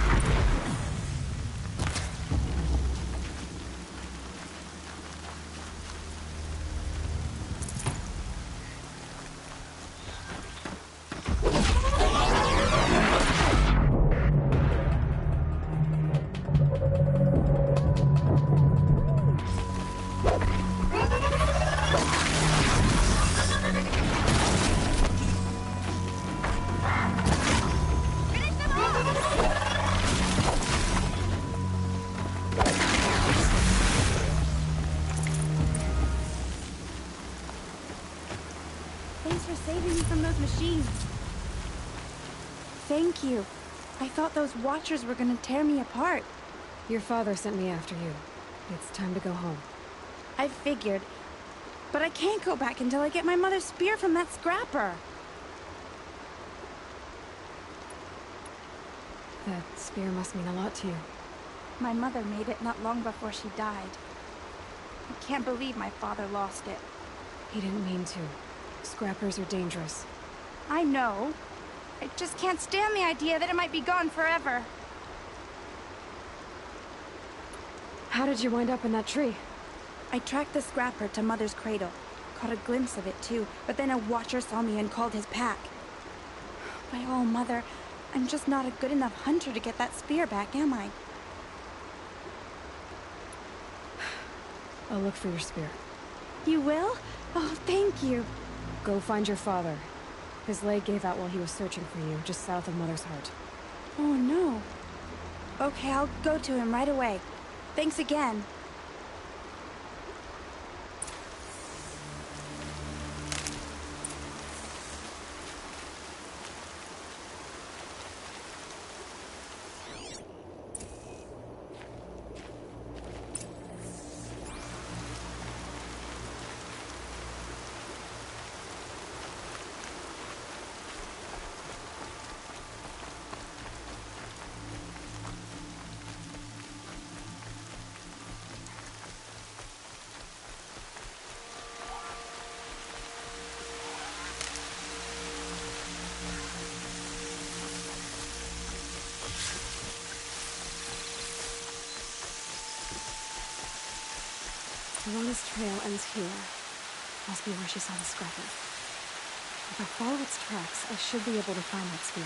Speaker 6: Thanks for saving me from those machines. Thank you. I thought those watchers were gonna tear me apart.
Speaker 1: Your father sent me after you. It's time to go home.
Speaker 15: I figured. But I can't go back until I get my mother's spear from that scrapper.
Speaker 1: That spear must mean a lot to you.
Speaker 15: My mother made it not long before she died. I can't believe my father lost it.
Speaker 1: He didn't mean to. Scrappers are dangerous.
Speaker 15: I know. I just can't stand the idea that it might be gone forever.
Speaker 1: How did you wind up in that tree?
Speaker 15: I tracked the scrapper to Mother's cradle. Caught a glimpse of it too, but then a watcher saw me and called his pack. By all, Mother, I'm just not a good enough hunter to get that spear back, am I?
Speaker 1: I'll look for your spear.
Speaker 15: You will? Oh, thank you.
Speaker 1: Go find your father. His leg gave out while he was searching for you, just south of Mother's Heart.
Speaker 15: Oh, no. Okay, I'll go to him right away. Thanks again.
Speaker 1: Ramona's trail ends here. Must be where she saw the scrapper. If I follow its tracks, I should be able to find that spear.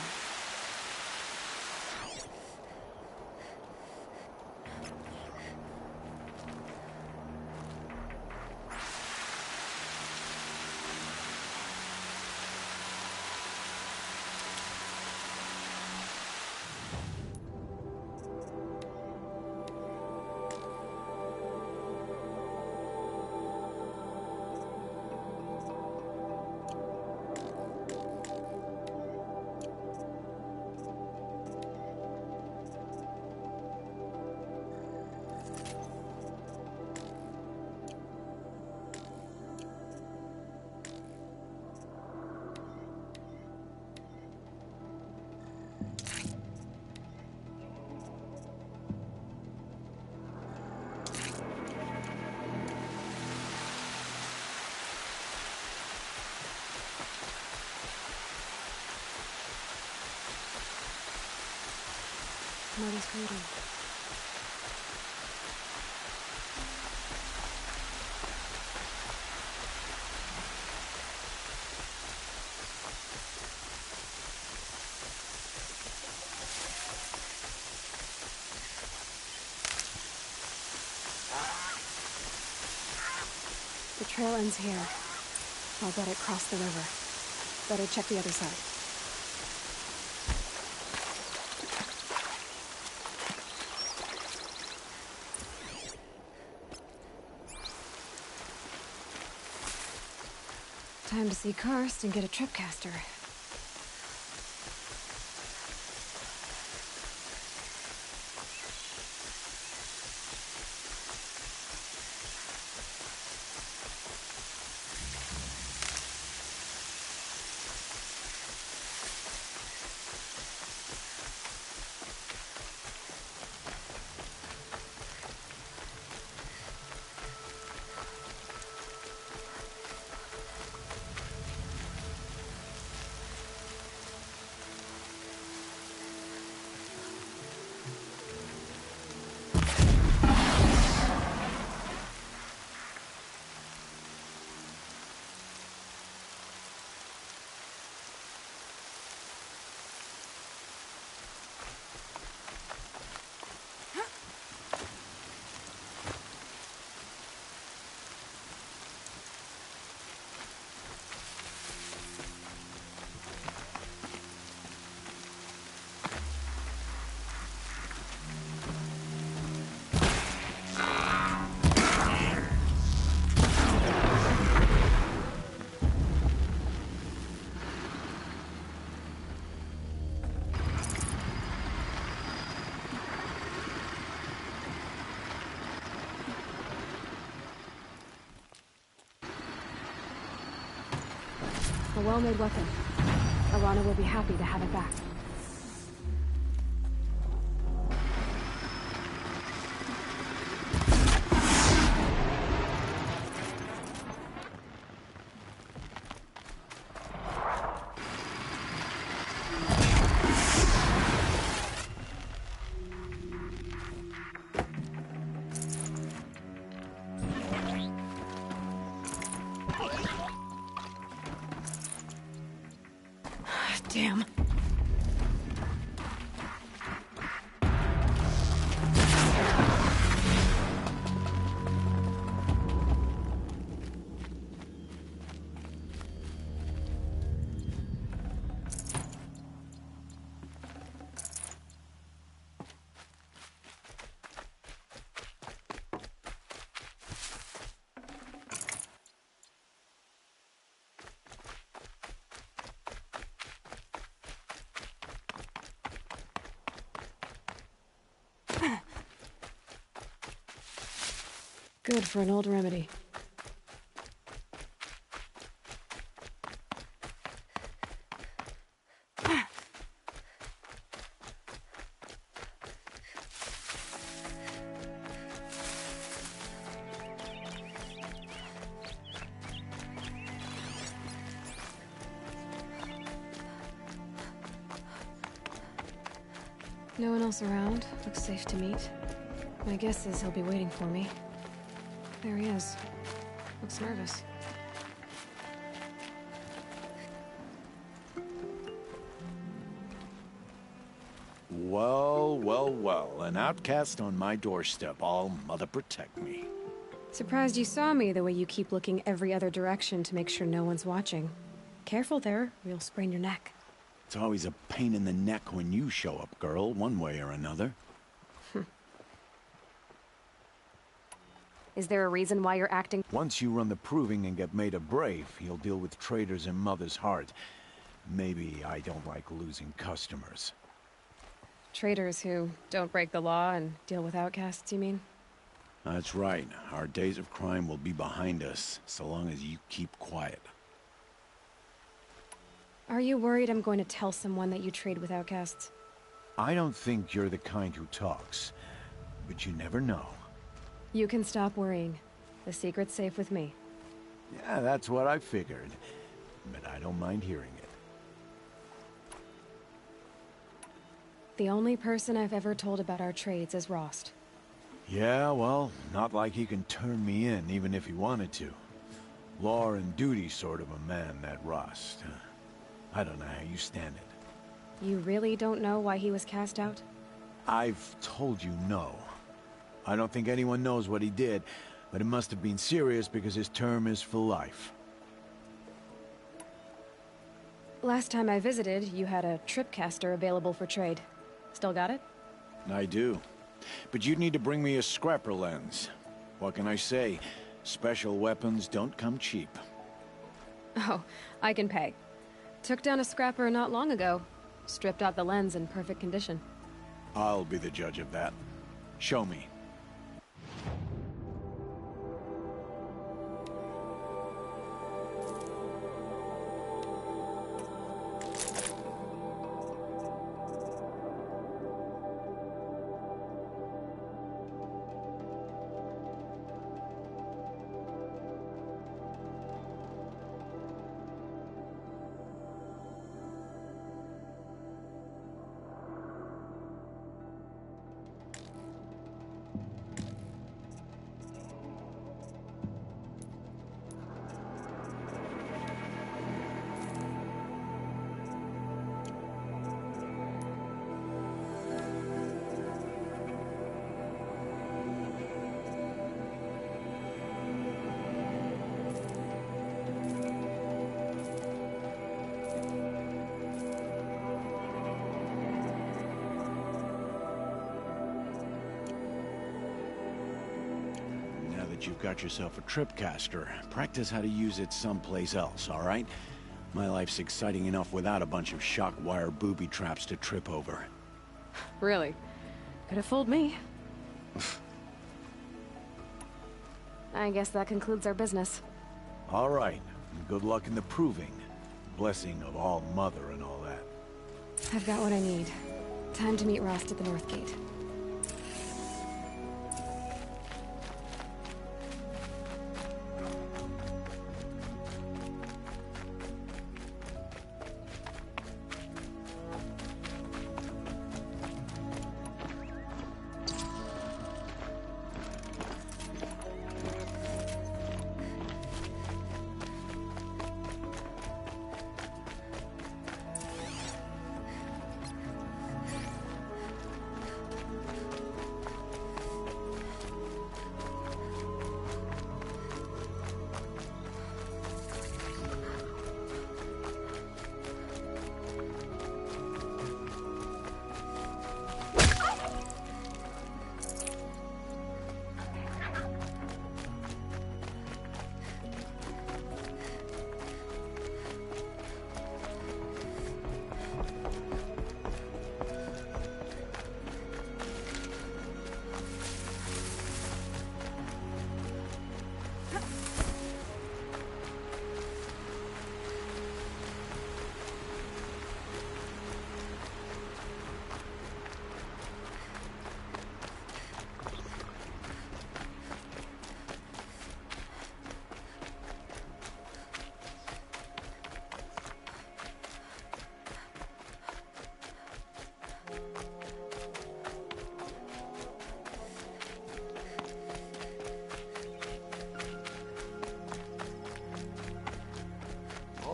Speaker 1: Mother's cradle. The trail ends here. I'll bet it crossed the river. Better check the other side. Time to see Karst and get a tripcaster. A well-made weapon. Arana will be happy to have it back. Damn. Good for an old remedy. No one else around. Looks safe to meet. My guess is he'll be waiting for me. There he is. Looks nervous.
Speaker 16: Well, well, well. An outcast on my doorstep. All mother protect me.
Speaker 1: Surprised you saw me the way you keep looking every other direction to make sure no one's watching. Careful there, or you'll sprain your neck.
Speaker 16: It's always a pain in the neck when you show up, girl, one way or another.
Speaker 1: Is there a reason why you're acting?
Speaker 16: Once you run the proving and get made a brave, he'll deal with traitors in Mother's heart. Maybe I don't like losing customers.
Speaker 1: Traitors who don't break the law and deal with outcasts, you mean?
Speaker 16: That's right. Our days of crime will be behind us, so long as you keep quiet.
Speaker 1: Are you worried I'm going to tell someone that you trade with outcasts?
Speaker 16: I don't think you're the kind who talks, but you never know.
Speaker 1: You can stop worrying. The secret's safe with me.
Speaker 16: Yeah, that's what I figured, but I don't mind hearing it.
Speaker 1: The only person I've ever told about our trades is Rost.
Speaker 16: Yeah, well, not like he can turn me in, even if he wanted to. Law and duty sort of a man, that Rost. I don't know how you stand it.
Speaker 1: You really don't know why he was cast out?
Speaker 16: I've told you no. I don't think anyone knows what he did, but it must have been serious because his term is for life.
Speaker 1: Last time I visited, you had a tripcaster available for trade. Still got it?
Speaker 16: I do. But you'd need to bring me a scrapper lens. What can I say? Special weapons don't come cheap.
Speaker 1: Oh, I can pay. Took down a scrapper not long ago. Stripped out the lens in perfect condition.
Speaker 16: I'll be the judge of that. Show me. You've got yourself a tripcaster. Practice how to use it someplace else, all right? My life's exciting enough without a bunch of shock wire booby traps to trip over.
Speaker 1: Really? Could have fooled me. I guess that concludes our business.
Speaker 16: All right. Good luck in the proving. blessing of All Mother and all that.
Speaker 1: I've got what I need. Time to meet Rost at the North Gate.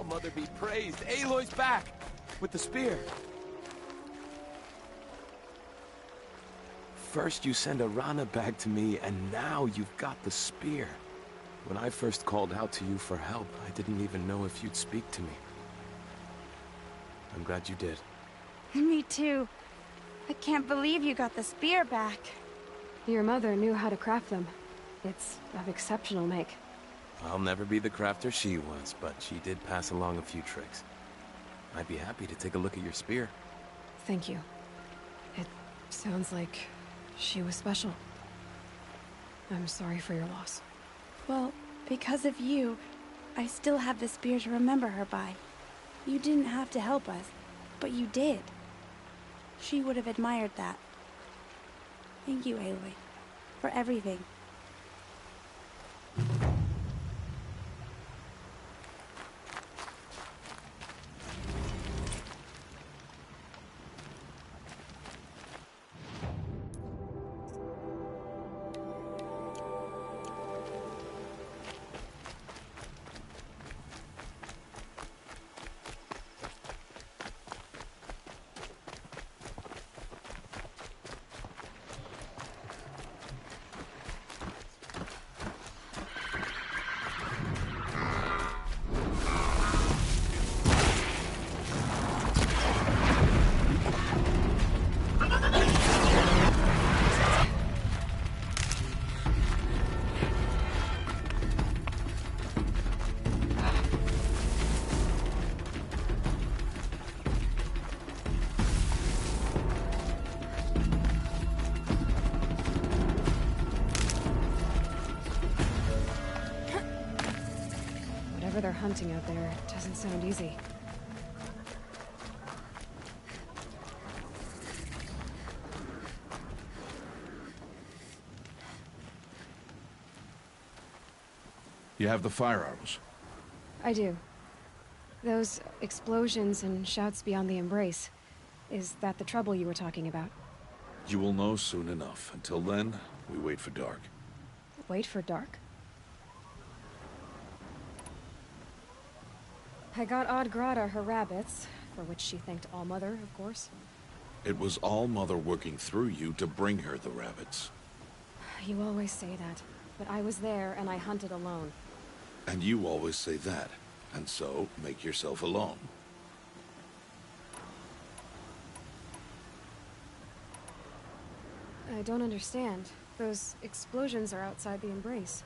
Speaker 12: Mother be praised. Aloy's back! With the spear. First you send Arana back to me, and now you've got the spear. When I first called out to you for help, I didn't even know if you'd speak to me. I'm glad you did.
Speaker 15: Me too. I can't believe you got the spear back.
Speaker 1: Your mother knew how to craft them. It's of exceptional make.
Speaker 12: I'll never be the crafter she was, but she did pass along a few tricks. I'd be happy to take a look at your spear.
Speaker 1: Thank you. It sounds like she was special. I'm sorry for your loss.
Speaker 15: Well, because of you, I still have the spear to remember her by. You didn't have to help us, but you did. She would have admired that. Thank you, Aloy, for everything.
Speaker 1: Whatever they're hunting out there, it doesn't sound easy.
Speaker 3: You have the fire arrows?
Speaker 1: I do. Those explosions and shouts beyond the embrace. Is that the trouble you were talking about?
Speaker 3: You will know soon enough. Until then, we wait for dark.
Speaker 1: Wait for dark? I got Odd Grata her rabbits, for which she thanked All Mother, of course.
Speaker 3: It was All Mother working through you to bring her the rabbits.
Speaker 1: You always say that, but I was there and I hunted alone.
Speaker 3: And you always say that, and so make yourself alone.
Speaker 1: I don't understand. Those explosions are outside the embrace.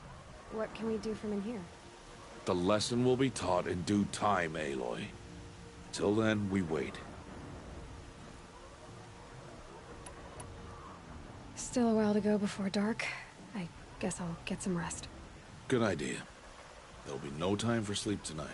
Speaker 1: What can we do from in here?
Speaker 3: The lesson will be taught in due time, Aloy. Till then, we wait.
Speaker 1: Still a while to go before dark. I guess I'll get some rest.
Speaker 3: Good idea. There'll be no time for sleep tonight.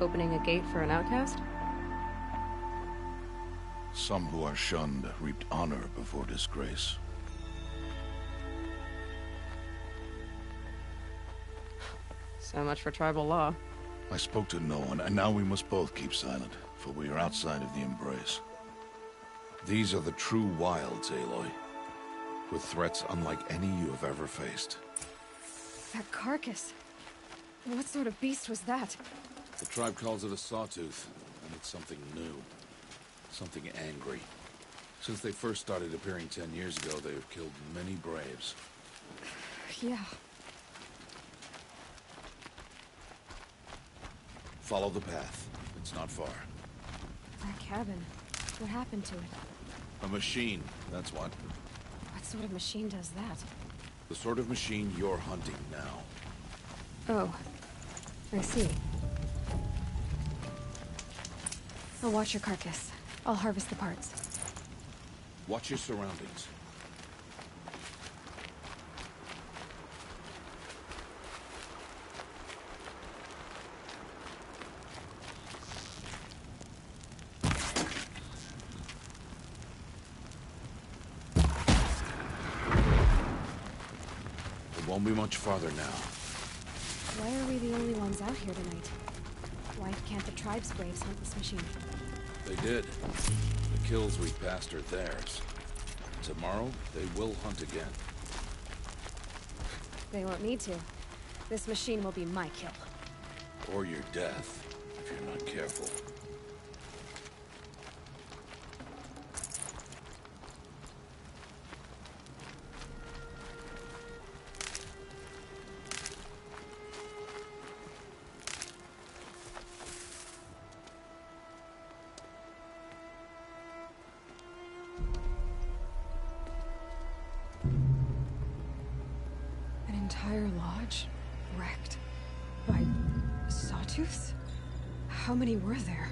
Speaker 13: Opening a gate for an outcast?
Speaker 3: Some who are shunned reaped honor before disgrace.
Speaker 13: So much for tribal law.
Speaker 3: I spoke to no one, and now we must both keep silent, for we are outside of the embrace. These are the true wilds, Aloy, with threats unlike any you have ever faced.
Speaker 1: That carcass. What sort of beast was that?
Speaker 3: The tribe calls it a sawtooth, and it's something new. Something angry. Since they first started appearing 10 years ago, they have killed many braves.
Speaker 1: Yeah.
Speaker 3: Follow the path. It's not far.
Speaker 1: That cabin. What happened to it?
Speaker 3: A machine, that's what.
Speaker 1: What sort of machine does that?
Speaker 3: The sort of machine you're hunting now.
Speaker 1: Oh. I see. I'll watch your carcass. I'll harvest the parts.
Speaker 3: Watch your surroundings. It won't be much farther now.
Speaker 1: Why are we the only ones out here tonight? Why can't the tribe's braves hunt this machine?
Speaker 3: They did. The kills we passed are theirs. Tomorrow, they will hunt again.
Speaker 1: They won't need to. This machine will be my kill.
Speaker 3: Or your death, if you're not careful.
Speaker 1: An entire lodge wrecked by sawtooths? How many were there?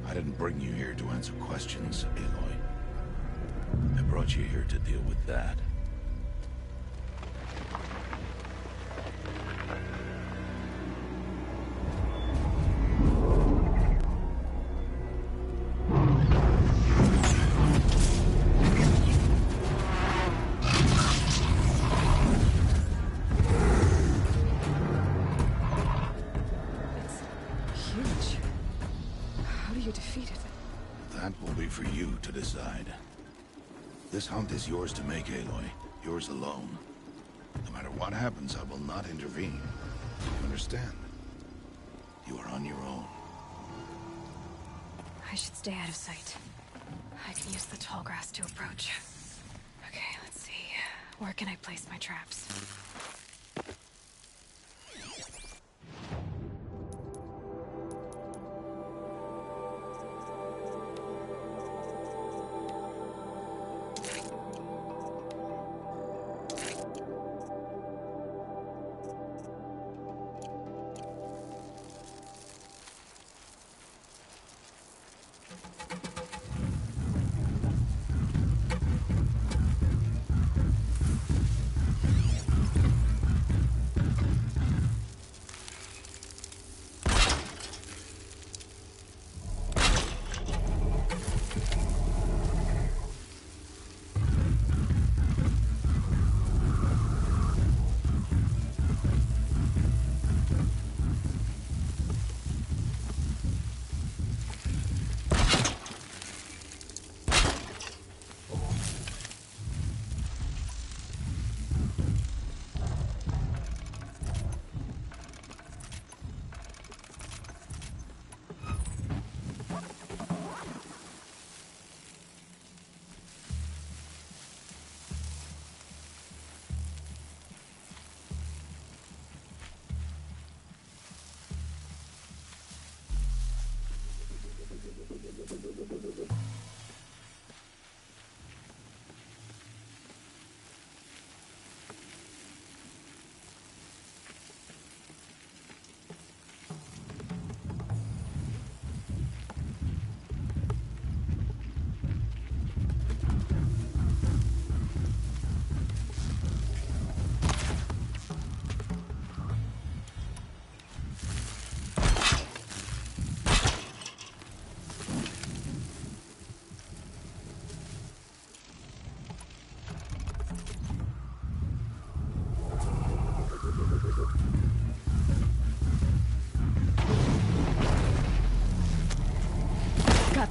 Speaker 3: I didn't bring you here to answer questions, Aloy. I brought you here to deal with that.
Speaker 1: Huge. How do you defeat it?
Speaker 3: That will be for you to decide. This hunt is yours to make, Aloy. Yours alone. No matter what happens, I will not intervene. You understand? You are on your own.
Speaker 1: I should stay out of sight. I can use the tall grass to approach. Okay, let's see. Where can I place my traps?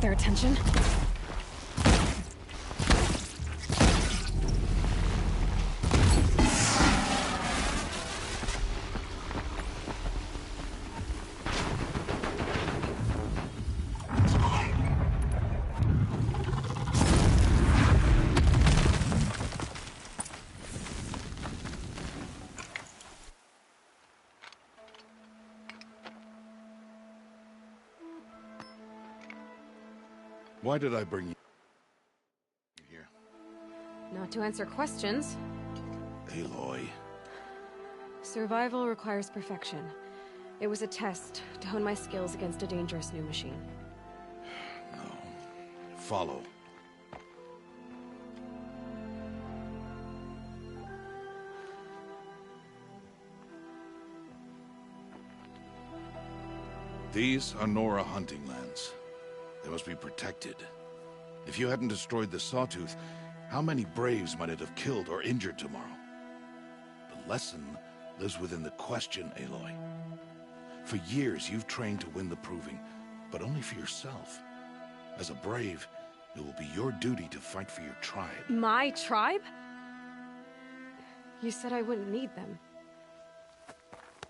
Speaker 1: their attention.
Speaker 3: Why did I bring you here?
Speaker 1: Not to answer questions.
Speaker 3: Aloy.
Speaker 1: Survival requires perfection. It was a test to hone my skills against a dangerous new machine.
Speaker 3: No. Follow. These are Nora hunting lands. They must be protected. If you hadn't destroyed the Sawtooth, how many Braves might it have killed or injured tomorrow? The lesson lives within the question, Aloy. For years, you've trained to win the Proving, but only for yourself. As a Brave, it will be your duty to fight for your tribe.
Speaker 1: My tribe? You said I wouldn't need them.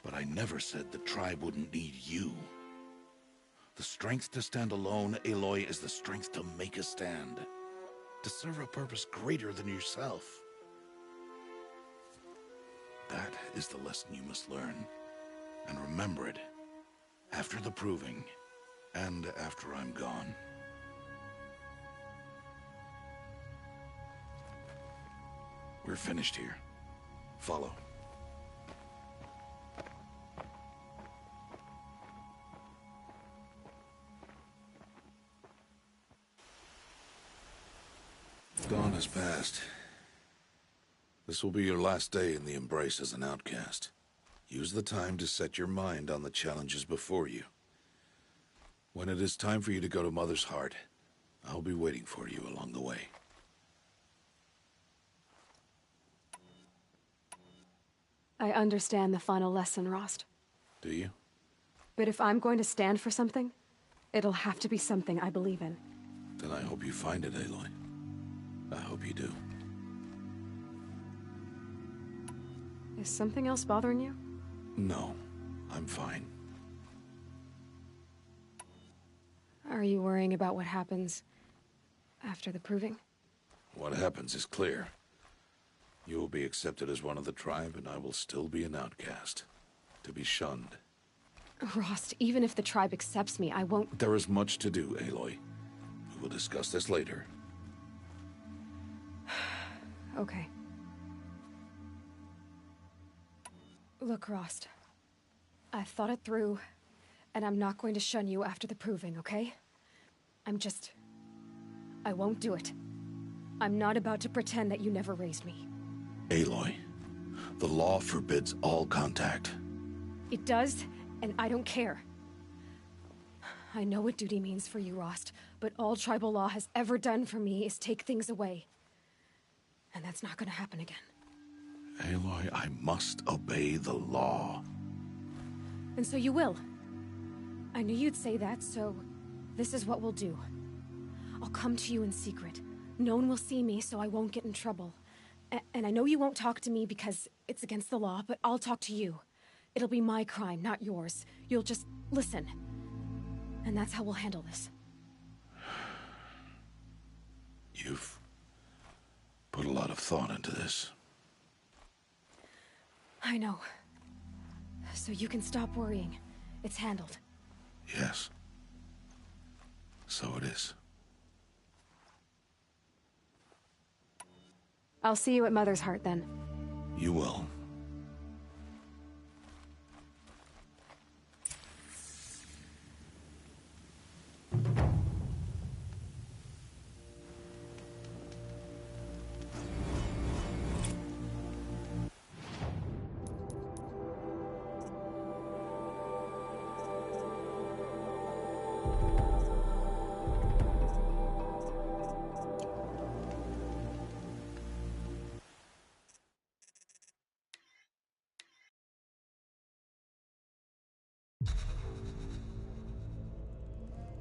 Speaker 3: But I never said the tribe wouldn't need you. The strength to stand alone, Aloy, is the strength to make a stand. To serve a purpose greater than yourself. That is the lesson you must learn. And remember it. After the Proving. And after I'm gone. We're finished here. Follow. Dawn has passed. This will be your last day in the Embrace as an outcast. Use the time to set your mind on the challenges before you. When it is time for you to go to Mother's Heart, I'll be waiting for you along the way.
Speaker 1: I understand the final lesson, Rost.
Speaker 3: Do you?
Speaker 1: But if I'm going to stand for something, it'll have to be something I believe in.
Speaker 3: Then I hope you find it, Aloy. I hope you do.
Speaker 1: Is something else bothering you?
Speaker 3: No, I'm fine.
Speaker 1: Are you worrying about what happens after the Proving?
Speaker 3: What happens is clear. You will be accepted as one of the tribe, and I will still be an outcast. To be shunned.
Speaker 1: Rost, even if the tribe accepts me, I won't...
Speaker 3: There is much to do, Aloy. We will discuss this later.
Speaker 1: Okay. Look, Rost. I've thought it through, and I'm not going to shun you after the Proving, okay? I won't do it. I'm not about to pretend that you never raised me.
Speaker 3: Aloy, the law forbids all contact.
Speaker 1: It does, and I don't care. I know what duty means for you, Rost, but all tribal law has ever done for me is take things away. And that's not gonna happen again.
Speaker 3: Aloy, I must obey the law.
Speaker 1: And so you will. I knew you'd say that, so this is what we'll do. I'll come to you in secret. No one will see me, so I won't get in trouble. And I know you won't talk to me because it's against the law, but I'll talk to you. It'll be my crime, not yours. You'll just listen. And that's how we'll handle this.
Speaker 3: You've put a lot of thought into this.
Speaker 1: I know. So you can stop worrying. It's handled.
Speaker 3: Yes. So it is.
Speaker 1: I'll see you at Mother's Heart then.
Speaker 3: You will.